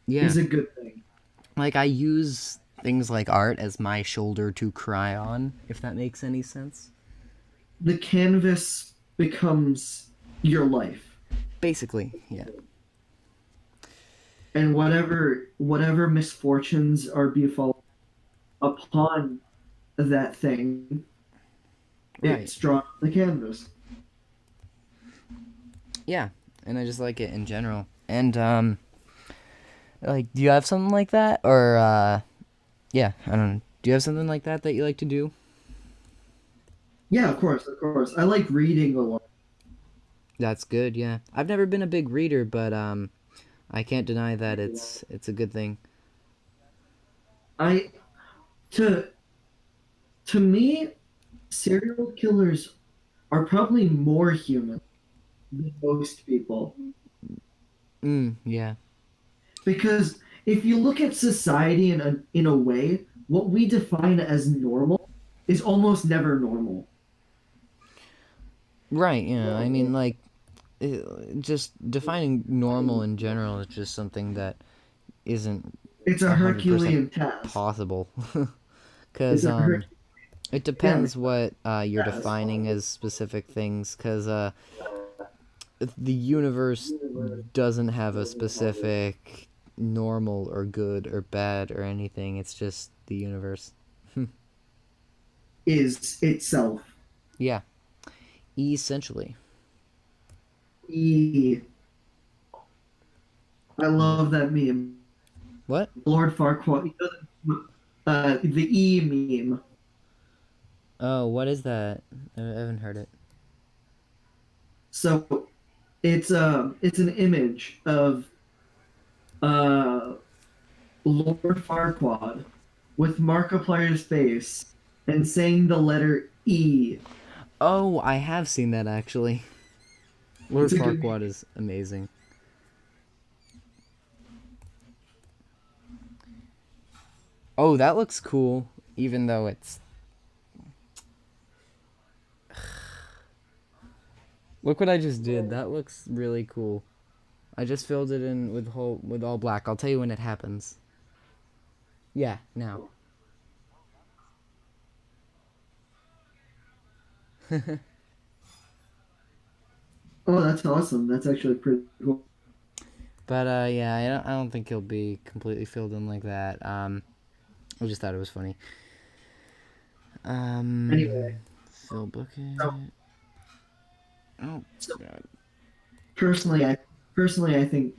S2: Yeah,
S1: is a good thing.
S2: like I use things like art as my shoulder to cry on, if that makes any sense.
S1: The canvas becomes your life,
S2: Basically, yeah.
S1: and whatever misfortunes are befall upon that thing,
S2: Right.
S1: it's drawn on the canvas.
S2: Yeah, and I just like it in general. And like, do you have something like that, or yeah, I don't know. Do you have something like that that you like to do?
S1: Yeah, of course, of course. I like reading a lot.
S2: That's good. Yeah, I've never been a big reader, but I can't deny that it's a good thing.
S1: I to to me, serial killers are probably more human than most people.
S2: Yeah.
S1: Because if you look at society in a way, what we define as normal is almost never normal.
S2: Right. Yeah. I mean, like, just defining normal in general is just something that isn't
S1: It's a
S2: 100%
S1: Herculean task.
S2: possible.
S1: It's
S2: Because
S1: a Her-
S2: it
S1: yeah, man,
S2: depends what you're
S1: task.
S2: defining as specific things. Because the universe doesn't have a specific normal or good or bad or anything. It's just the universe.
S1: Is itself.
S2: Yeah, essentially.
S1: E. I
S2: Yeah.
S1: love that meme.
S2: What?
S1: Lord Farquaad. The E meme.
S2: Oh, what is that? I haven't heard it.
S1: So it's an image of uh Lord Farquaad with Markiplier's face and saying the letter E.
S2: Oh, I have seen that actually. Lord
S1: It's a good
S2: Farquaad is amazing. Oh, that looks cool, even though it's Look what I just did. That looks really cool. I just filled it in with all black. I'll tell you when it happens. Yeah, now.
S1: Oh, that's awesome. That's actually pretty cool.
S2: But yeah, I don't think he'll be completely filled in like that. I just thought it was funny.
S1: Anyway,
S2: Fill
S1: so,
S2: bucket. Oh
S1: so
S2: god.
S1: personally, I think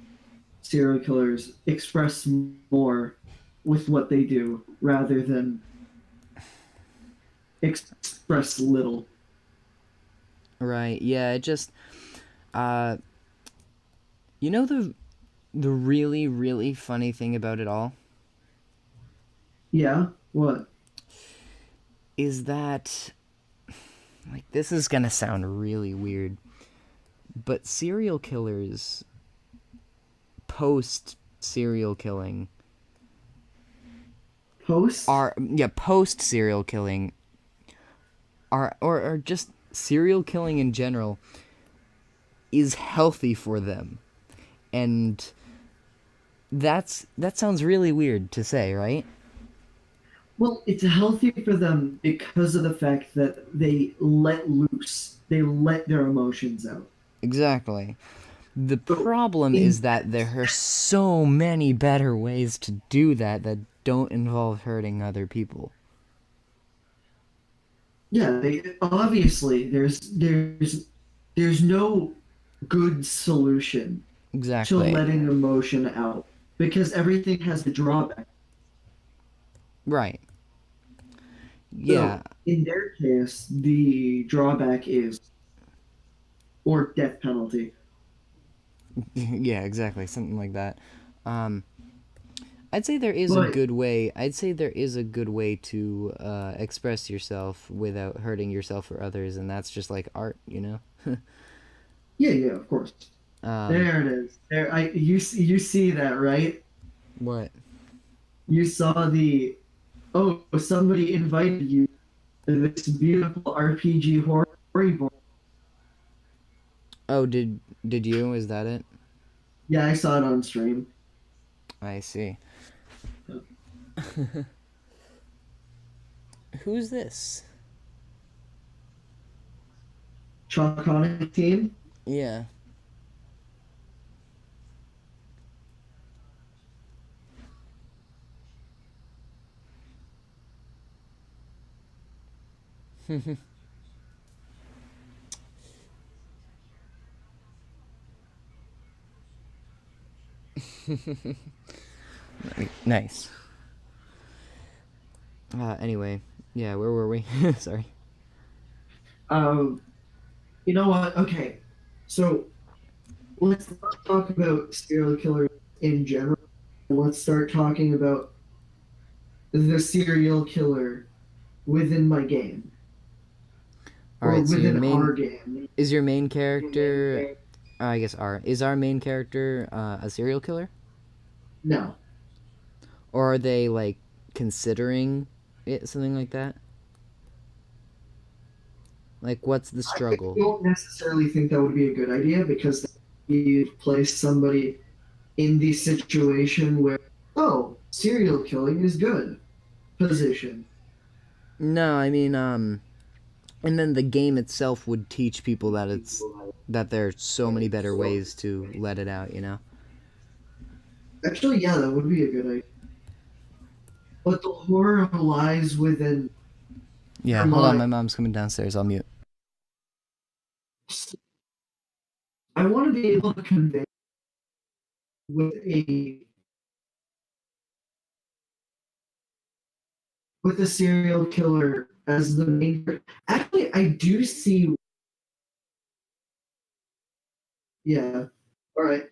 S1: serial killers express more with what they do rather than express little.
S2: Right. Yeah. It just. Uh. You know the really really funny thing about it all
S1: Yeah. What?
S2: is that like this is gonna sound really weird, but serial killers post serial killing
S1: Post?
S2: are yeah post serial killing are or just serial killing in general is healthy for them, and that sounds really weird to say, right?
S1: Well, it's healthy for them because of the fact that they let loose. They let their emotions out.
S2: Exactly. The
S1: So,
S2: problem
S1: in
S2: is that there are so many better ways to do that that don't involve hurting other people.
S1: yeah, they obviously there's no good solution to
S2: Exactly.
S1: letting emotion out because everything has a drawback.
S2: Right. Yeah.
S1: So in their case, the drawback is or death penalty.
S2: Yeah, exactly. Something like that. Um, I'd say there is a
S1: But
S2: good way. I'd say there is a good way to express yourself without hurting yourself or others, and that's just like art, you know.
S1: yeah, yeah, of course.
S2: um,
S1: There it is. There, you see that, right?
S2: what?
S1: You saw the oh, somebody invited you to this beautiful RPG horror storyboard.
S2: Oh, did you? Is that it?
S1: Yeah, I saw it on stream.
S2: I see. Who's this?
S1: Chalkonic team.
S2: Yeah. Nice. Anyway, yeah, where were we? Sorry.
S1: Um, you know what? Okay, so let's not talk about serial killers in general. Let's start talking about the serial killer within my game
S2: All
S1: or
S2: right, so your
S1: within
S2: main
S1: our game.
S2: is your main character. I guess our main character a serial killer,
S1: No,
S2: or are they like considering it something like that? Like, what's the
S1: I
S2: struggle?
S1: don't necessarily think that would be a good idea because you'd place somebody in the situation where, oh, serial killing is good position.
S2: No, I mean, and then the game itself would teach people that that there's so many better ways to let it out. You know.
S1: Actually, yeah, that would be a good idea. But the horror lies within
S2: Yeah.
S1: your
S2: Hold on, my
S1: mind.
S2: mom's coming downstairs. I'll mute.
S1: I want to be able to convey with a serial killer as the main. Actually, I do see. Yeah. All right.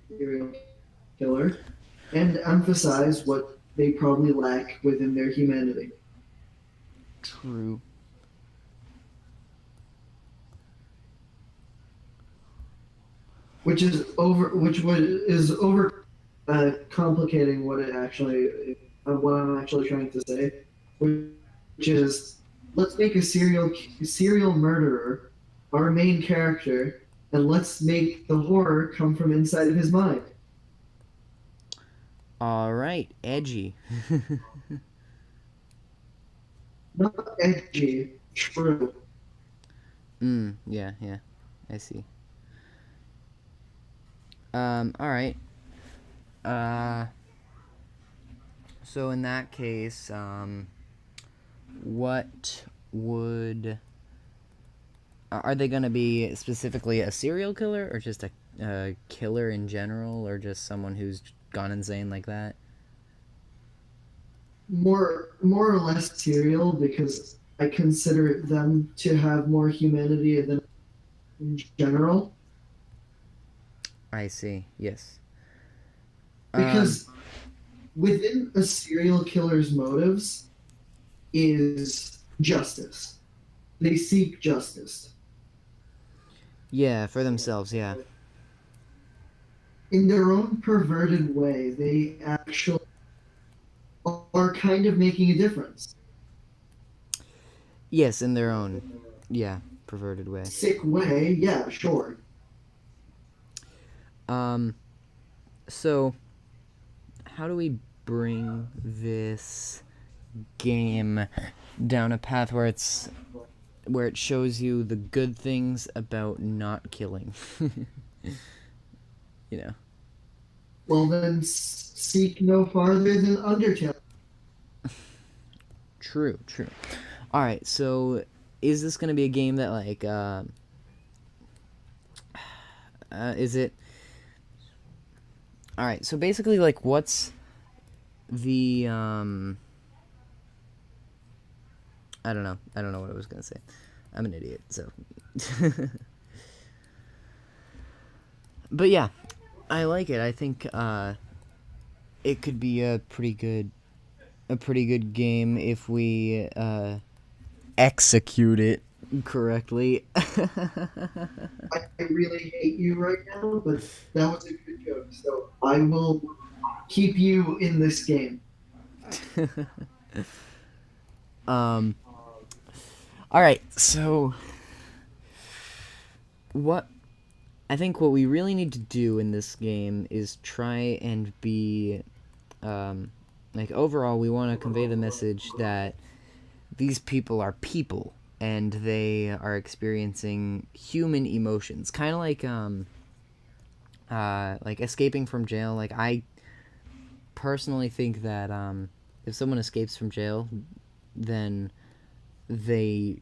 S1: Serial killer and emphasize what they probably lack within their humanity.
S2: True.
S1: which is over complicating what I'm actually trying to say, which is let's make a serial murderer our main character, and let's make the horror come from inside of his mind.
S2: All right, edgy.
S1: Not edgy, true.
S2: Yeah, yeah. I see. All right. Uh, so in that case, what would are they going to be specifically a serial killer or just a killer in general or just someone who's gone insane like that?
S1: More or less serial because I consider them to have more humanity than in general.
S2: I see. Yes. Um
S1: Because within a serial killer's motives is justice. They seek justice
S2: yeah, for themselves, yeah.
S1: in their own perverted way. They actually are kind of making a difference.
S2: Yes, in their own yeah, perverted way.
S1: Sick way, yeah, sure.
S2: Um so how do we bring this game down a path where it shows you the good things about not killing? you know.
S1: Well, then seek no farther than Undertale.
S2: True, true. All right, so is this going to be a game that like is it all right, so basically like what's the I don't know. I don't know what I was going to say. I'm an idiot, so but yeah, I like it. I think it could be a pretty good game if we execute it correctly.
S1: I really hate you right now, but that was a good joke. So I will keep you in this game.
S2: um all right, so what I think what we really need to do in this game is try and be like overall we want to convey the message that these people and they are experiencing human emotions, kind of like escaping from jail. Like I personally think that if someone escapes from jail, then they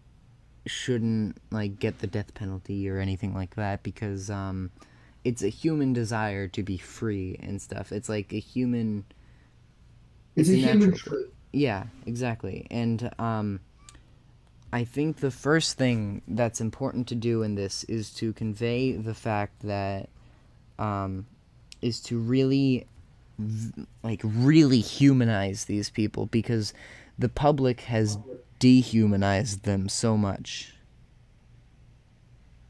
S2: shouldn't like get the death penalty or anything like that because it's a human desire to be free and stuff. It's like a human.
S1: It's
S2: It's
S1: a
S2: a
S1: human
S2: natural.
S1: trait.
S2: Yeah, exactly. And I think the first thing that's important to do in this is to convey the fact that um, is to really like really humanize these people because the public has dehumanized them so much.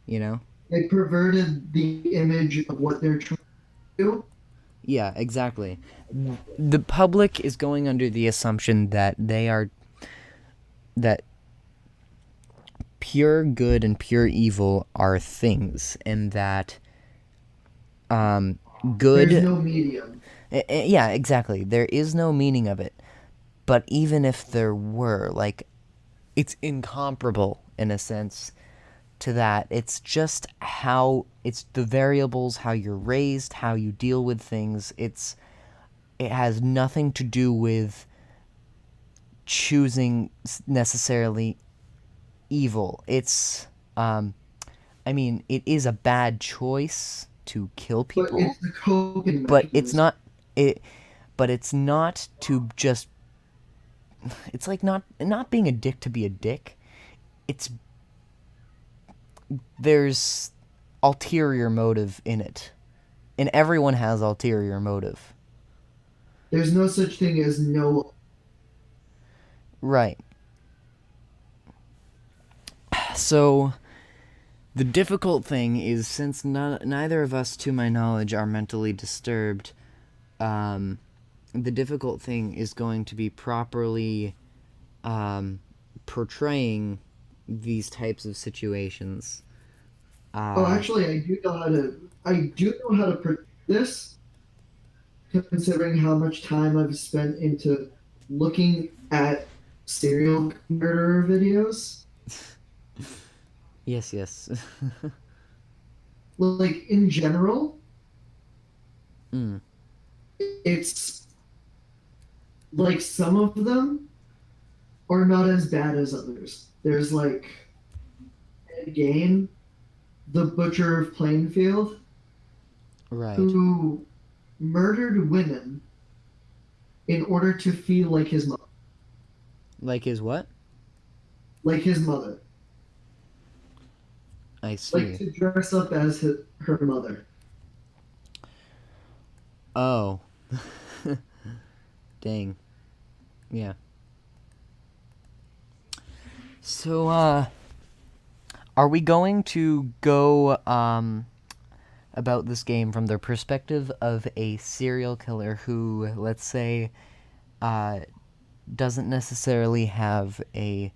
S2: You know?
S1: They perverted the image of what they're trying to do.
S2: Yeah, exactly. The public is going under the assumption that they are that pure good and pure evil are things, and that
S1: There's
S2: good.
S1: no medium.
S2: Yeah, exactly. There is no meaning of it. But even if there were, like, it's incomparable in a sense to that. It's just how it's the variables, how you're raised, how you deal with things. It has nothing to do with choosing necessarily evil. I mean, it is a bad choice to kill
S1: But
S2: people,
S1: it's the coping
S2: but it's
S1: mechanism.
S2: not it. But it's not to just. It's like not being a dick to be a dick. It's there's ulterior motive in it, and everyone has ulterior motive.
S1: There's no such thing as no.
S2: Right. So The difficult thing is since neither of us, to my knowledge, are mentally disturbed, um, the difficult thing is going to be properly um, portraying these types of situations.
S1: Oh,
S2: Uh,
S1: actually, I do know how to predict this, considering how much time I've spent into looking at serial murderer videos.
S2: yes, yes.
S1: Like in general,
S2: mm,
S1: it's like some of them are not as bad as others. There's like Ed Gein, the butcher of Plainfield,
S2: right.
S1: who murdered women in order to feel
S2: Like his what?
S1: like his mother,
S2: I
S1: like
S2: see.
S1: to dress up as her mother.
S2: Oh, dang. Yeah. So, are we going to go about this game from the perspective of a serial killer who, let's say, uh, doesn't necessarily have a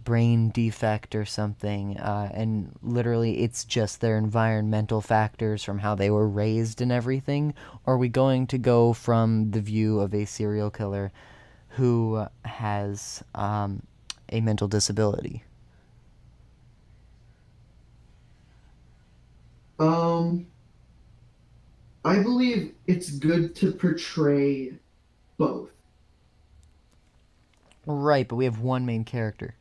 S2: brain defect or something, and literally it's just their environmental factors from how they were raised and everything? Or are we going to go from the view of a serial killer who has a mental disability?
S1: Um, I believe it's good to portray both.
S2: Right, but we have one main character.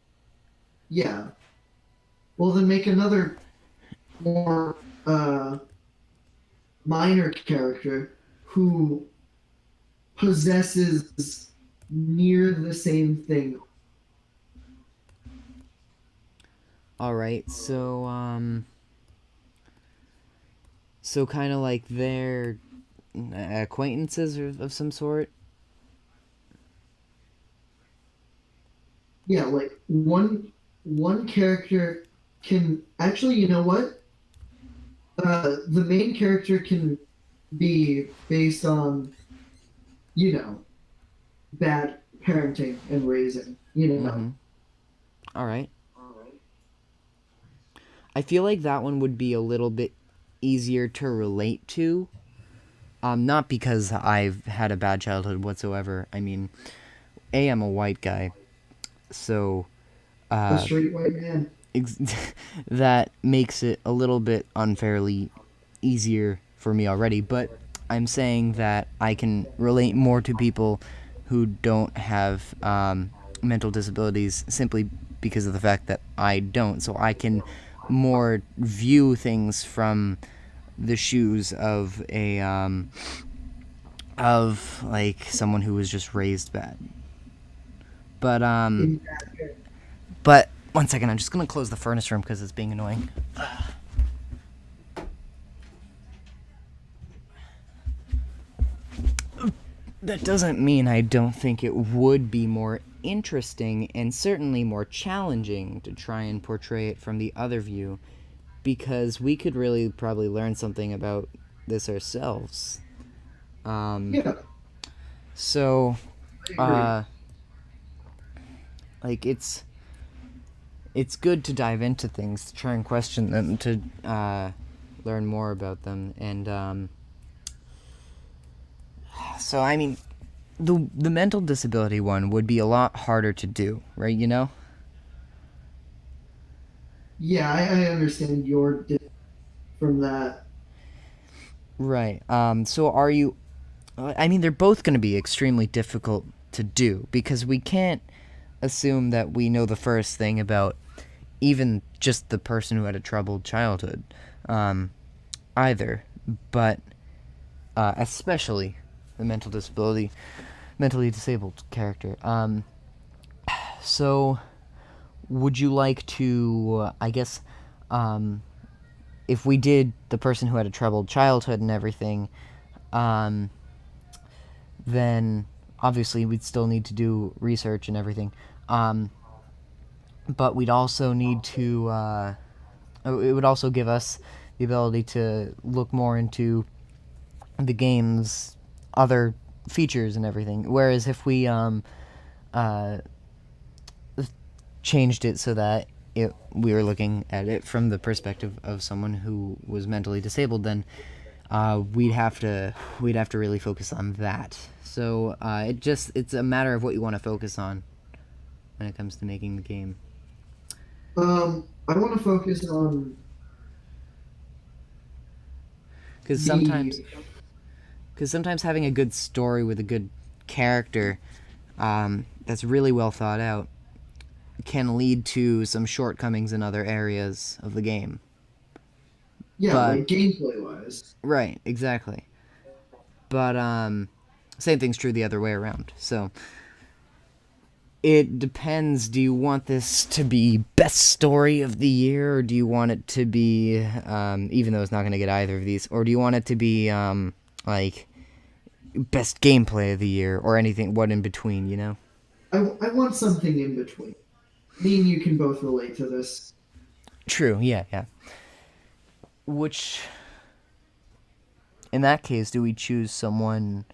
S1: Yeah. Well, then make another more minor character who possesses near the same thing.
S2: All right, so kind of like they're acquaintances of some sort.
S1: Yeah, like one character can actually, you know what? The main character can be based on, you know, bad parenting and raising, you know.
S2: Mm-hmm. All right. I feel like that one would be a little bit easier to relate to. Not because I've had a bad childhood whatsoever. I mean, A, I'm a white guy, so
S1: A
S2: uh,
S1: straight white man.
S2: ex- that makes it a little bit unfairly easier for me already. But I'm saying that I can relate more to people who don't have mental disabilities simply because of the fact that I don't. So I can more view things from the shoes of like someone who was just raised bad. But
S1: In
S2: but one second, I'm just gonna close the furnace room because it's being annoying. That doesn't mean I don't think it would be more interesting and certainly more challenging to try and portray it from the other view, because we could really probably learn something about this ourselves. Um,
S1: Yeah,
S2: so,
S1: I agree.
S2: uh, like it's good to dive into things, to try and question them, to learn more about them, and so I mean, the mental disability one would be a lot harder to do, right? You know.
S1: Yeah, I understand your from that.
S2: Right. So are you? I mean, they're both going to be extremely difficult to do because we can't assume that we know the first thing about even just the person who had a troubled childhood, um, either. But especially the mentally disabled character. So would you like to? I guess um, if we did the person who had a troubled childhood and everything, um, then obviously we'd still need to do research and everything. Um, but we'd also need to it would also give us the ability to look more into the game's other features and everything. Whereas if we uh, changed it so that we were looking at it from the perspective of someone who was mentally disabled, then we'd have to really focus on that. So it's a matter of what you want to focus on when it comes to making the game.
S1: I want to focus on
S2: Because
S1: the
S2: sometimes having a good story with a good character that's really well thought out can lead to some shortcomings in other areas of the game.
S1: yeah,
S2: But
S1: like gameplay wise.
S2: right, exactly. But same thing's true the other way around. So it depends. Do you want this to be best story of the year, or do you want it to be, even though it's not going to get either of these, or do you want it to be like best gameplay of the year, or anything what in between? You know.
S1: I want something in between. Me and you can both relate to this.
S2: True. Yeah. Yeah. Which, in that case, do we choose someone?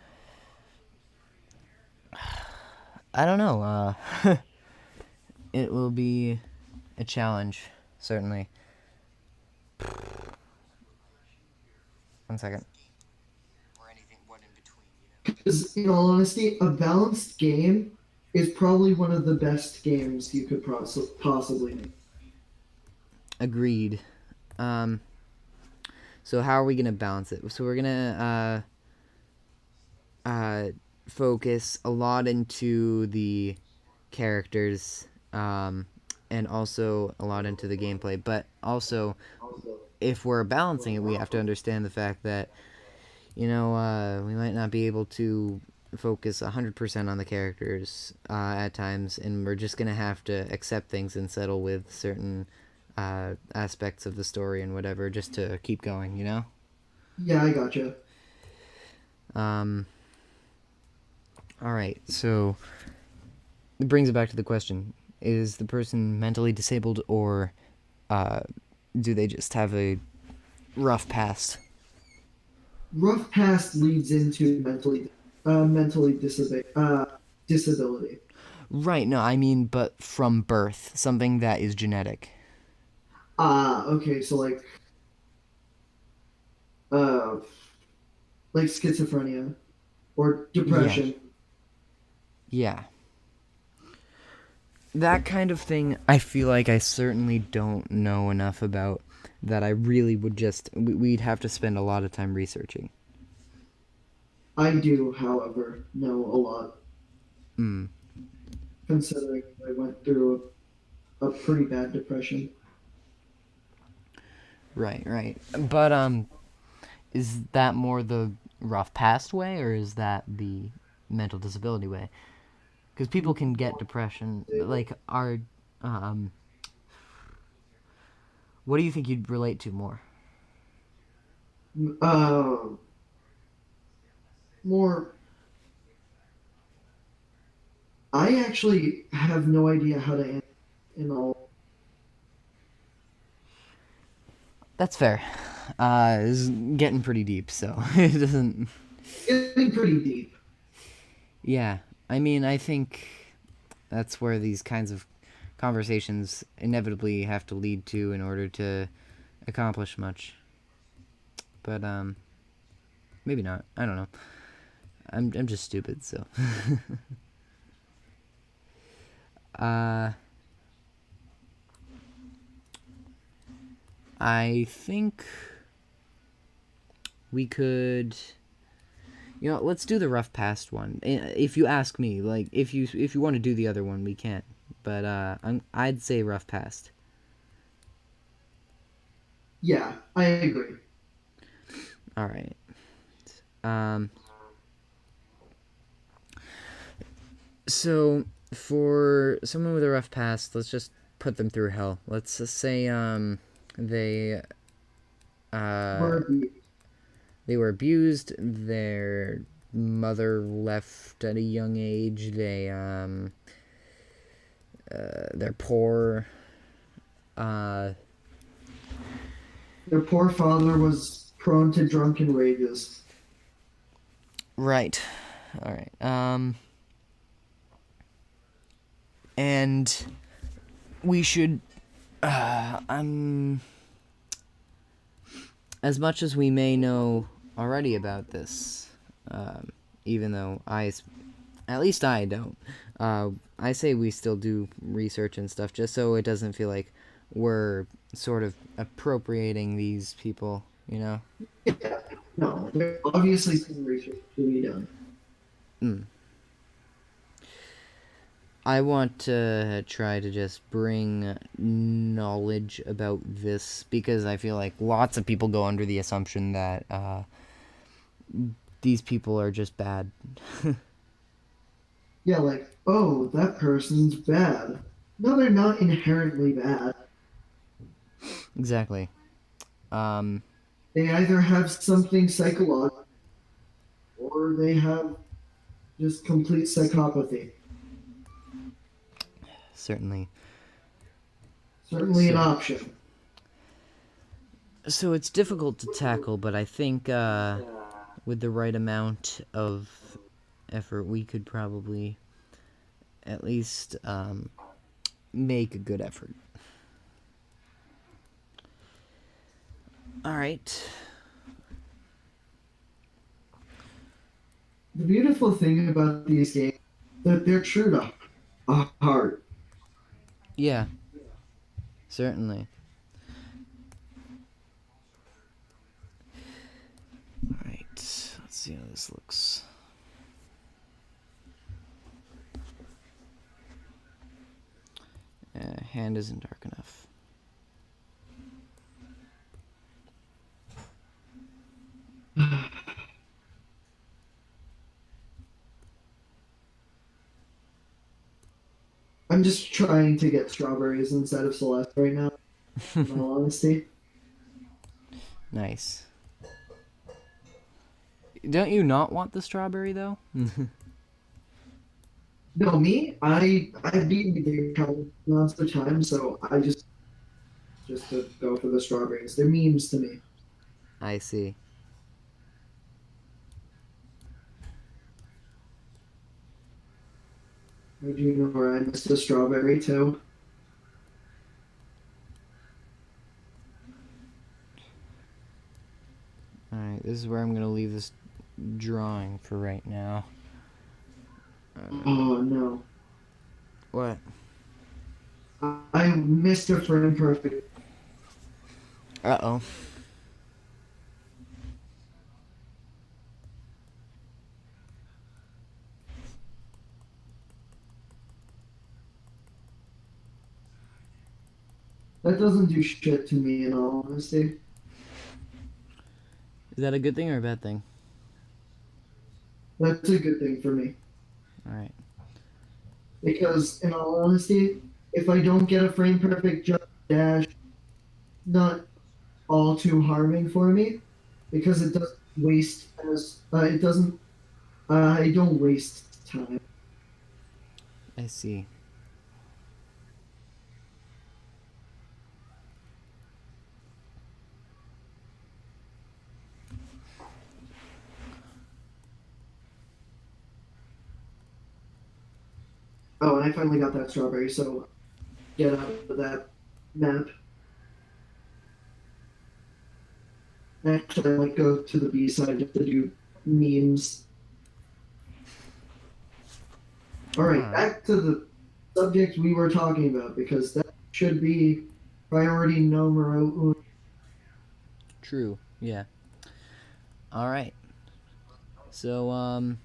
S2: I don't know. It will be a challenge, certainly. 1 second. Or anything, what in between, you know?
S1: Because, in all honesty, a balanced game is probably one of the best games you could possibly make.
S2: Agreed. Um, so how are we gonna balance it? So we're gonna focus a lot into the characters, and also a lot into the gameplay. But also, if we're balancing it, we have to understand the fact that we might not be able to focus 100% on the characters at times, and we're just gonna have to accept things and settle with certain aspects of the story and whatever, just to keep going.
S1: Yeah, I gotcha.
S2: Um, all right, so it brings it back to the question: is the person mentally disabled, or uh, do they just have a rough past?
S1: Rough past leads into mentally disability.
S2: Right. No, I mean, but from birth, something that is genetic.
S1: Okay, so uh like schizophrenia or
S2: Yeah.
S1: depression.
S2: Yeah. That kind of thing, I feel like I certainly don't know enough about, that I really would we'd have to spend a lot of time researching.
S1: I do, however, know a lot,
S2: Hmm.
S1: considering I went through a pretty bad depression.
S2: Right, right. But is that more the rough past way, or is that the mental disability way? Because people can get depression. Like, um, what do you think you'd relate to more?
S1: Uh, more. I actually have no idea how to answer in all.
S2: That's fair. It's getting pretty deep, so it doesn't.
S1: Getting pretty deep.
S2: Yeah, I mean, I think that's where these kinds of conversations inevitably have to lead to in order to accomplish much. But maybe not. I don't know. I'm just stupid, so. uh, I think we could. Let's do the rough past one. If you ask me, like, if you want to do the other one, we can. But I'd say rough past.
S1: Yeah, I agree.
S2: All right. Um. So for someone with a rough past, let's just put them through hell. Let's just say they uh
S1: We're
S2: they were abused. Their mother left at a young age. They're poor. Uh,
S1: Their poor father was prone to drunken rages.
S2: Right. All right. And we should. As much as we may know already about this, even though at least I don't. I say we still do research and stuff just so it doesn't feel like we're sort of appropriating these people, you know?
S1: Yeah, no, there's obviously some research to be done.
S2: Mm. I want to try to just bring knowledge about this because I feel like lots of people go under the assumption that these people are just bad.
S1: Yeah, like, oh, that person's bad. No, they're not inherently bad.
S2: Exactly. Um,
S1: They either have something psychological or they have just complete psychopathy.
S2: certainly.
S1: Certainly an
S2: So,
S1: option.
S2: so it's difficult to tackle, but I think with the right amount of effort, we could probably at least make a good effort. All right.
S1: The beautiful thing about these games that they're true to heart.
S2: Yeah, certainly. All right. Let's see how this looks. Hand isn't dark enough.
S1: I'm just trying to get strawberries instead of Celeste right now, in all honesty.
S2: Nice. Don't you not want the strawberry though?
S1: No, me, I've beaten the game couple lots of times, so I just to go for the strawberries. They're memes to me.
S2: I see.
S1: I do know where I missed a strawberry too.
S2: All right. This is where I'm gonna leave this drawing for right now.
S1: Oh no.
S2: What?
S1: I missed a frame perfect.
S2: Uh oh.
S1: That doesn't do shit to me in all honesty.
S2: Is that a good thing or a bad thing?
S1: That's a good thing for me.
S2: All right.
S1: Because in all honesty, if I don't get a frame perfect jump dash, not all too harming for me because it doesn't waste as it doesn't I don't waste time.
S2: I see.
S1: Oh, and I finally got that strawberry, so get out of that map. Actually, I might go to the B side just to do memes. All
S2: All
S1: right,
S2: right.
S1: back to the subject we were talking about because that should be priority numero uno.
S2: True. Yeah. All right. So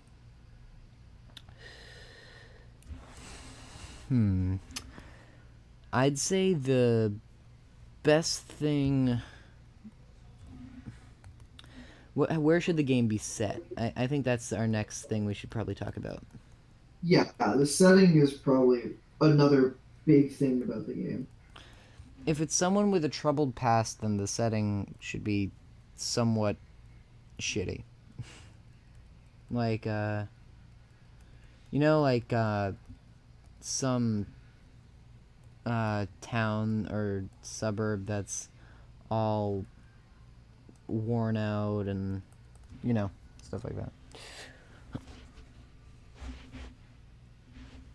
S2: hmm. I'd say the best thing. Where should the game be set? I think that's our next thing we should probably talk about.
S1: Yeah, the setting is probably another big thing about the game.
S2: If it's someone with a troubled past, then the setting should be somewhat shitty. Like, like some town or suburb that's all worn out and, stuff like that.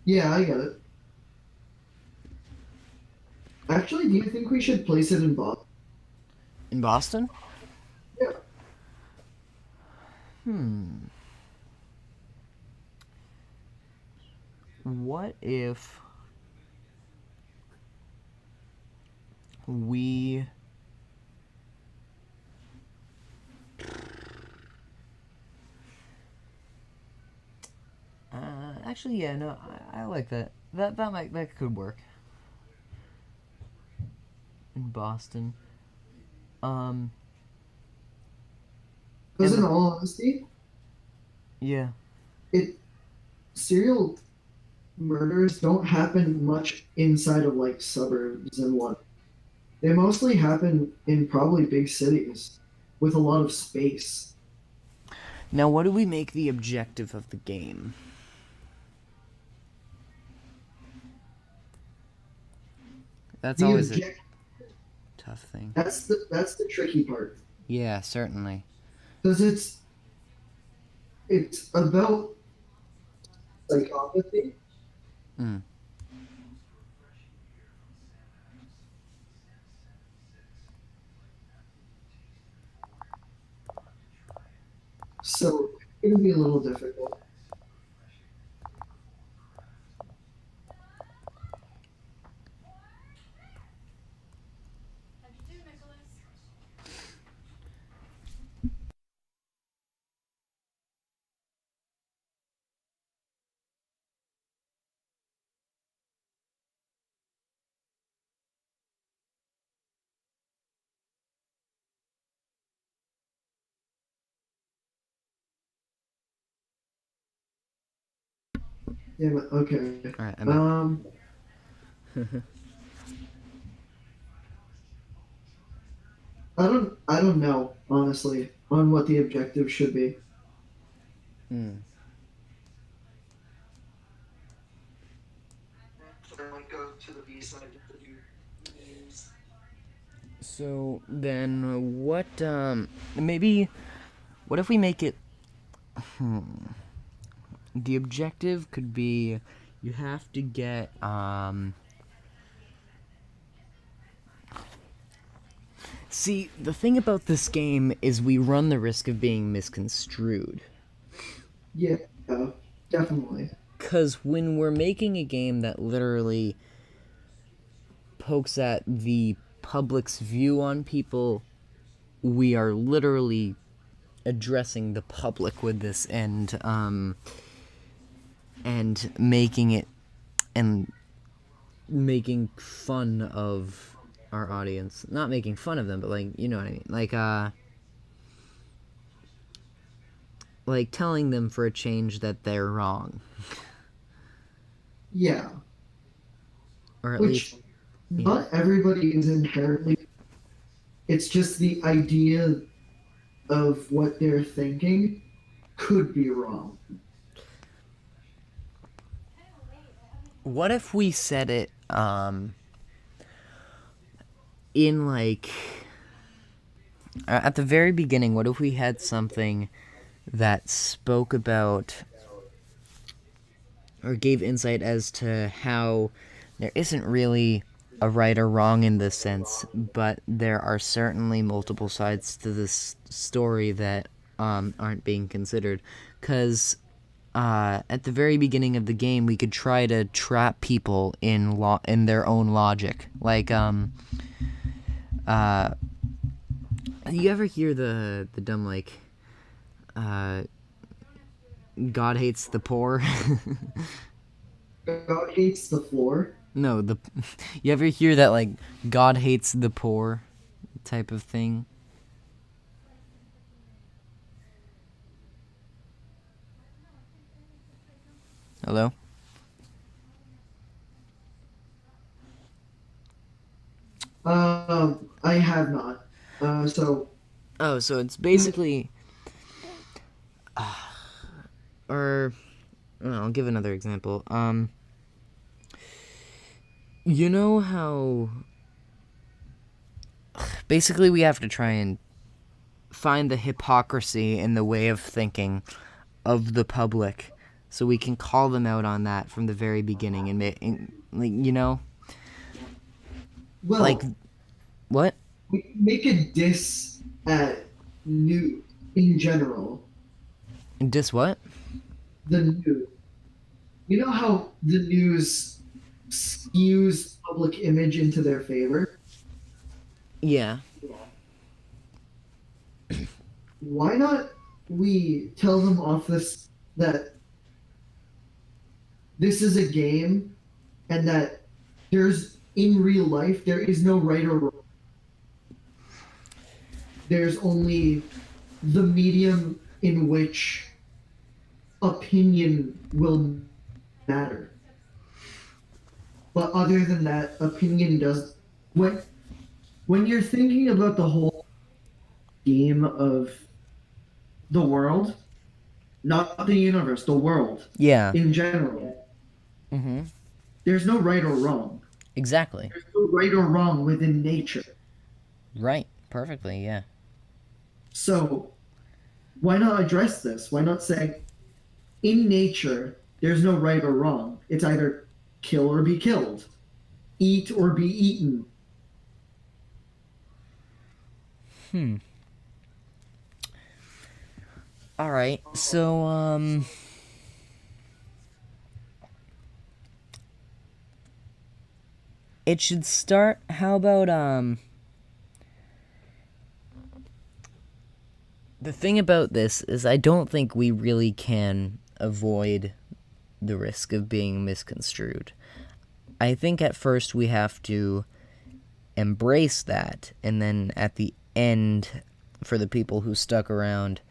S1: Yeah, I get it. Actually, do you think we should place it in Boston?
S2: In Boston?
S1: Yeah.
S2: What if we actually, yeah, no, I like that. That could work in Boston. Um,
S1: Because
S2: and
S1: in
S2: the
S1: all honesty,
S2: yeah,
S1: it serial murders don't happen much inside of like suburbs and what. They mostly happen in probably big cities with a lot of space.
S2: now what do we make the objective of the game? That's
S1: The
S2: always a
S1: object
S2: tough thing.
S1: that's the tricky part.
S2: Yeah, certainly.
S1: Because it's about psychopathy.
S2: Mm.
S1: So it can be a little difficult. Yeah, but okay.
S2: All right, I'm back.
S1: Um, I don't know, honestly, on what the objective should be.
S2: Mm.
S1: I might go to the B side of the memes.
S2: So then, maybe, what if we make it? The objective could be, you have to get See, the thing about this game is we run the risk of being misconstrued.
S1: Yeah, definitely.
S2: Because when we're making a game that literally pokes at the public's view on people, we are literally addressing the public with this and making it and making fun of our audience. Not making fun of them, but like, you know what I mean? Like telling them for a change that they're wrong.
S1: Yeah,
S2: Or at least,
S1: which
S2: yeah.
S1: not everybody is inherently. It's just the idea of what they're thinking could be wrong.
S2: What if we said it in like at the very beginning, what if we had something that spoke about or gave insight as to how there isn't really a right or wrong in this sense, but there are certainly multiple sides to this story that aren't being considered. Because at the very beginning of the game, we could try to trap people in their own logic. Like, you ever hear the dumb like, uh, God hates the poor?
S1: God hates the floor.
S2: No, you ever hear that like God hates the poor type of thing? Hello?
S1: I have not. So
S2: Oh, so it's basically or I'll give another example. You know how basically we have to try and find the hypocrisy in the way of thinking of the public, so we can call them out on that from the very beginning and like, you know, like
S1: Well,
S2: what?
S1: we make a diss at news in general.
S2: Dis what?
S1: The news. You know how the news skews public image into their favor?
S2: Yeah.
S1: Why not we tell them off this that this is a game and that there's in real life there is no right or wrong. There's only the medium in which opinion will matter. But other than that, opinion does when you're thinking about the whole scheme of the world, not the universe, the world
S2: Yeah.
S1: in general,
S2: Mm-hmm.
S1: there's no right or wrong.
S2: Exactly.
S1: There's no right or wrong within nature.
S2: Right. Perfectly. Yeah.
S1: So why not address this? Why not say in nature there's no right or wrong? It's either kill or be killed, eat or be eaten.
S2: Hmm. All right. So it should start. How about the thing about this is I don't think we really can avoid the risk of being misconstrued. I think at first we have to embrace that, and then at the end, for the people who stuck around,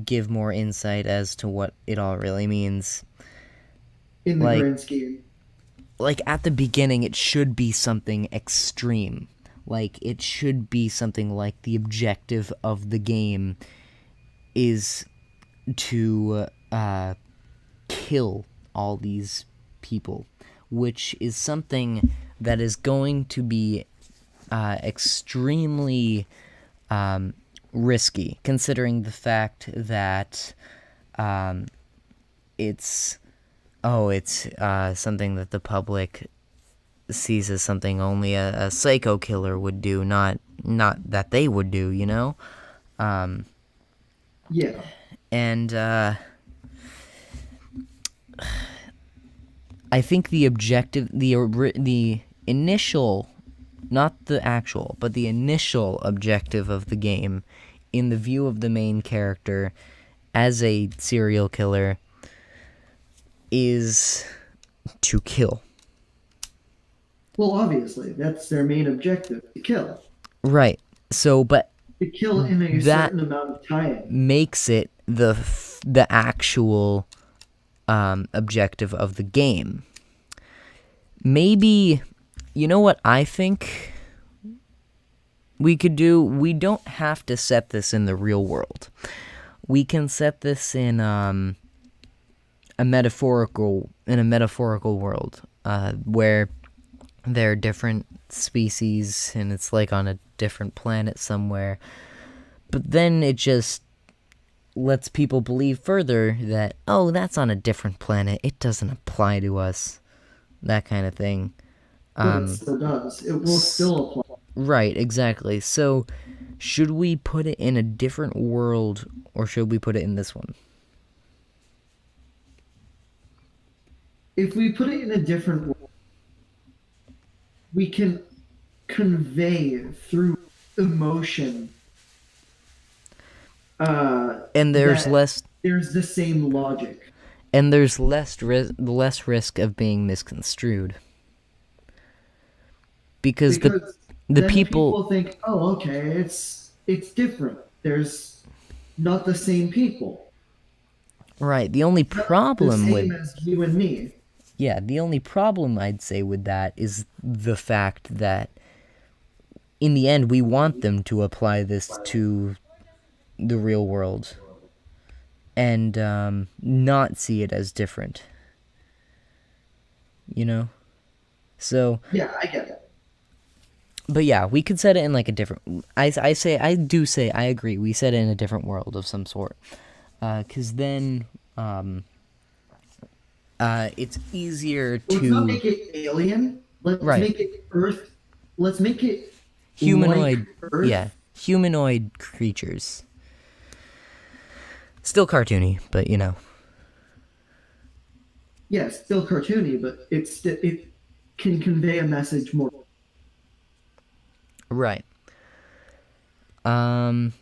S2: give more insight as to what it all really means.
S1: In the
S2: Like,
S1: grand scheme.
S2: like at the beginning, it should be something extreme. Like, it should be something like the objective of the game is to kill all these people, which is something that is going to be extremely risky, considering the fact that it's something that the public sees as something only a psycho killer would do, not that they would do, you know?
S1: Yeah.
S2: And I think the objective, the initial, not the actual, but the initial objective of the game, in the view of the main character as a serial killer, is to kill.
S1: Well, obviously, that's their main objective, to kill.
S2: Right. So, but
S1: To kill in a
S2: that
S1: certain amount of time.
S2: makes it the actual objective of the game. Maybe, you know what I think we could do? We don't have to set this in the real world. We can set this in a metaphorical world where there are different species and it's like on a different planet somewhere. But then it just lets people believe further that, oh, that's on a different planet. It doesn't apply to us. That kind of thing.
S1: But it still does. It will still apply.
S2: Right, exactly. So, should we put it in a different world or should we put it in this one?
S1: If we put it in a different world, we can convey through emotion
S2: And there's
S1: that
S2: less
S1: there's the same logic.
S2: and there's less risk of being misconstrued. Because the
S1: Because
S2: the
S1: then
S2: people
S1: people think, oh, okay, it's different. There's not the same people.
S2: right, the only
S1: Not the
S2: problem
S1: same
S2: with
S1: as you and me.
S2: yeah, the only problem I'd say with that is the fact that in the end we want them to apply this to the real world and not see it as different. You know? So,
S1: Yeah, I get it.
S2: But yeah, we could set it in like a different. I agree. We set it in a different world of some sort, because then um, it's easier
S1: Let's not
S2: to
S1: make it alien. Let's
S2: right
S1: make it Earth. Let's make it like
S2: humanoid. Yeah,
S1: Earth.
S2: humanoid creatures. Still cartoony, but you know.
S1: Yes, still cartoony, but it can convey a message more.
S2: Right. Um.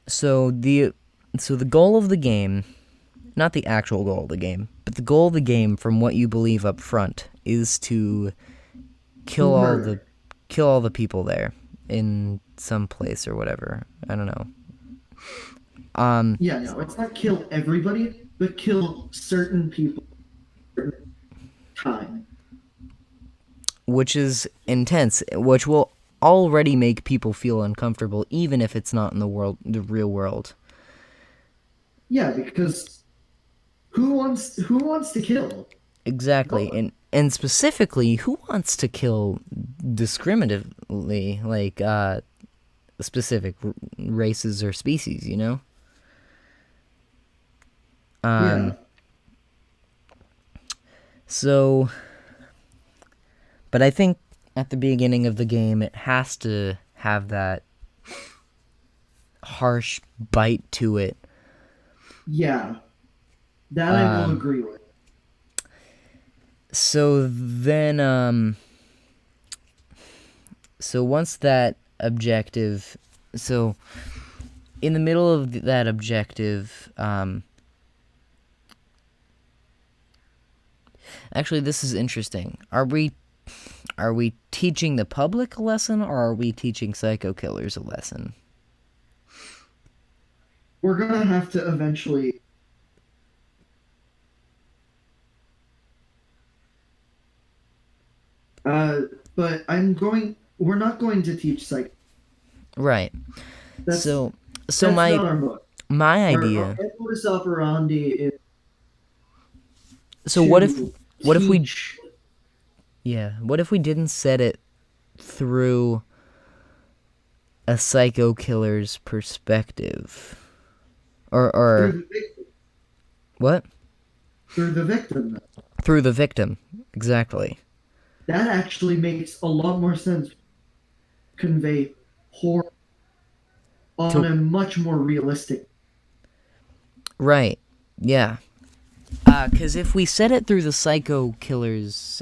S2: So the goal of the game, not the actual goal of the game, but the goal of the game, from what you believe up front, is to kill all the
S1: Murder.
S2: kill all the people there in some place or whatever. I don't know. Um,
S1: Yeah, no, it's not kill everybody, but kill certain people at a time.
S2: which is intense, which will already make people feel uncomfortable, even if it's not in the real world.
S1: Yeah, because who wants to kill? No
S2: Exactly,
S1: one.
S2: and specifically, who wants to kill discriminatively, like specific races or species? You know.
S1: Yeah.
S2: Um. So, but I think at the beginning of the game, it has to have that harsh bite to it.
S1: Yeah. That I will
S2: Um.
S1: agree with.
S2: So then, so once that objective, so in the middle of that objective, actually, this is interesting. Are we teaching the public a lesson, or are we teaching psycho killers a lesson?
S1: We're gonna have to eventually uh but we're not going to teach psych.
S2: Right.
S1: That's
S2: So, so
S1: that's
S2: my
S1: not our mode.
S2: my
S1: Our
S2: idea.
S1: modus operandi is
S2: So
S1: to
S2: what if we
S1: teach
S2: yeah, what if we didn't set it through a psycho killer's perspective? Or
S1: through the victim,
S2: what?
S1: through the victim.
S2: Through the victim. Exactly.
S1: That actually makes a lot more sense. Convey horror on
S2: To
S1: a much more realistic.
S2: right. Yeah. Cuz if we set it through the psycho killer's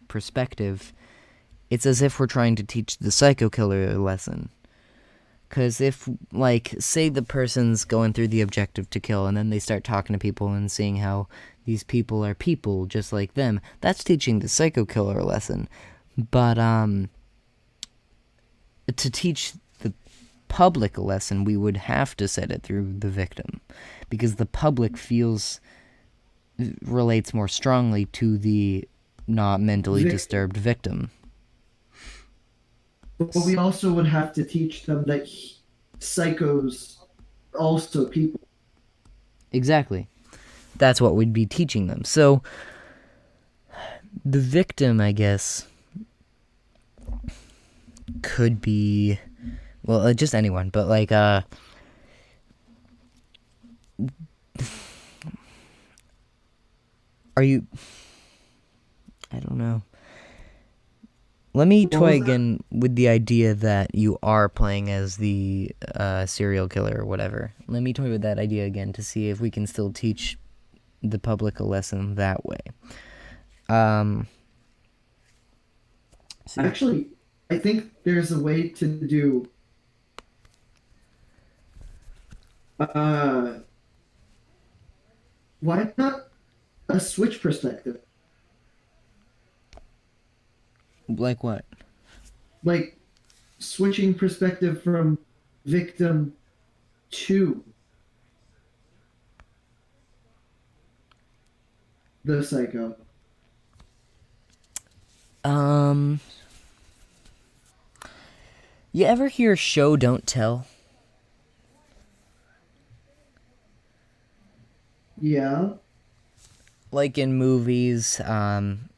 S2: perspective, it's as if we're trying to teach the psycho killer a lesson. Because if, like, say the person's going through the objective to kill, and then they start talking to people and seeing how these people are people just like them, that's teaching the psycho killer a lesson. But, to teach the public a lesson, we would have to set it through the victim. Because the public relates more strongly to the not mentally
S1: Victim.
S2: disturbed victim.
S1: But we also would have to teach them that psychos are also people.
S2: Exactly. That's what we'd be teaching them. So, the victim, I guess, could be, well, just anyone, but like, are you, I don't know. Let me
S1: What
S2: toy
S1: was that?
S2: again with the idea that you are playing as the serial killer or whatever. Let me toy with that idea again to see if we can still teach the public a lesson that way. Um, see,
S1: Actually, I think there's a way to do uh why not a switch perspective?
S2: like what?
S1: Like switching perspective from victim to the psycho.
S2: Um, you ever hear show don't tell?
S1: Yeah.
S2: like in movies,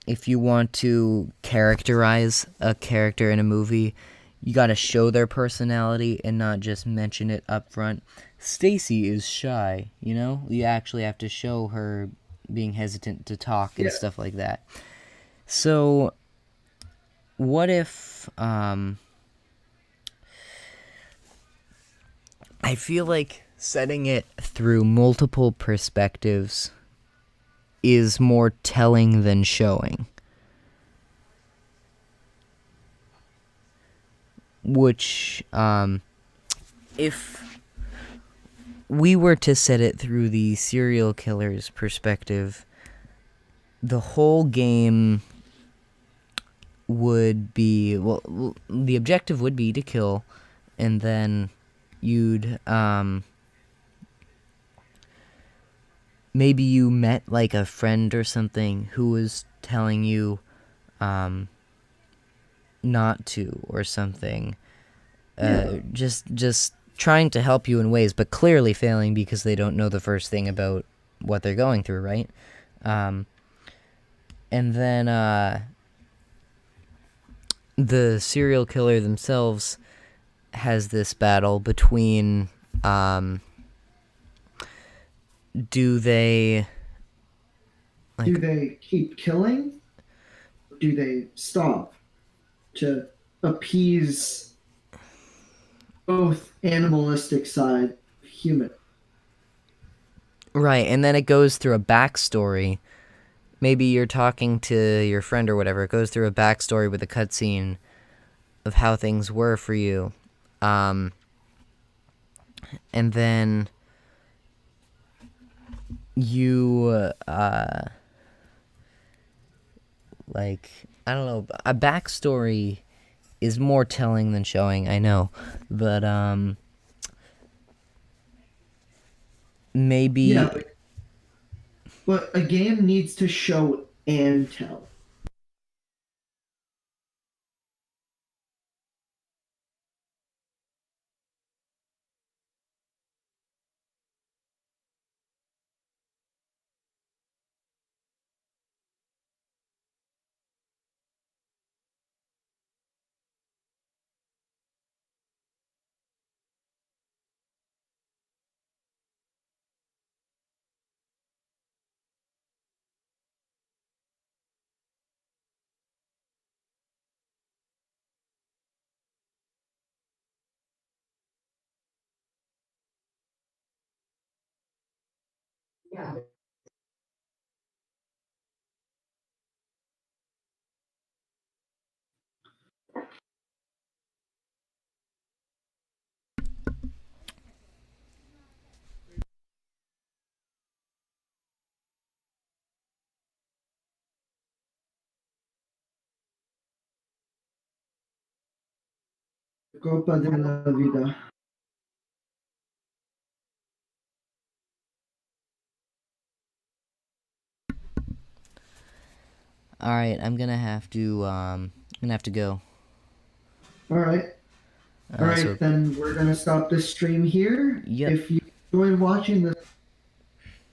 S2: if you want to characterize a character in a movie, you got to show their personality and not just mention it up front. Stacy is shy, you know? You actually have to show her being hesitant to talk and
S1: Yeah,
S2: stuff like that. So, what if I feel like setting it through multiple perspectives is more telling than showing. Which, if we were to set it through the serial killer's perspective, the whole game would be, well, the objective would be to kill, and then you'd, maybe you met like a friend or something who was telling you, not to or something.
S1: yeah,
S2: Just trying to help you in ways, but clearly failing because they don't know the first thing about what they're going through, right? Um, and then the serial killer themselves has this battle between do they
S1: do
S2: like
S1: they keep killing? Do they stop to appease both animalistic side of human?
S2: right, and then it goes through a backstory. Maybe you're talking to your friend or whatever. It goes through a backstory with a cutscene of how things were for you. Um, and then you, like, I don't know, a backstory is more telling than showing, I know. But,
S1: Yeah,
S2: maybe,
S1: but a game needs to show and tell. Copa de la vida.
S2: alright, I'm gonna have to go.
S1: All right. All
S2: So,
S1: right, then we're going to stop this stream here.
S2: yep,
S1: If you enjoyed watching this,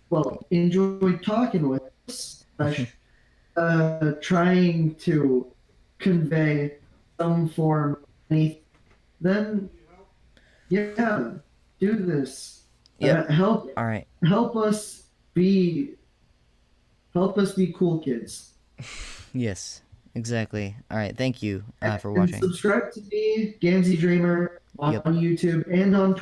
S1: well, enjoyed talking with us, trying to convey some form of anything, then yeah, do this.
S2: yep,
S1: Help
S2: alright.
S1: help us be help us be cool kids.
S2: Yes, exactly. Alright, thank you, for
S1: And
S2: watching.
S1: subscribe to me, Gamzy Dreamer, on
S2: Yep.
S1: YouTube and on Twitter.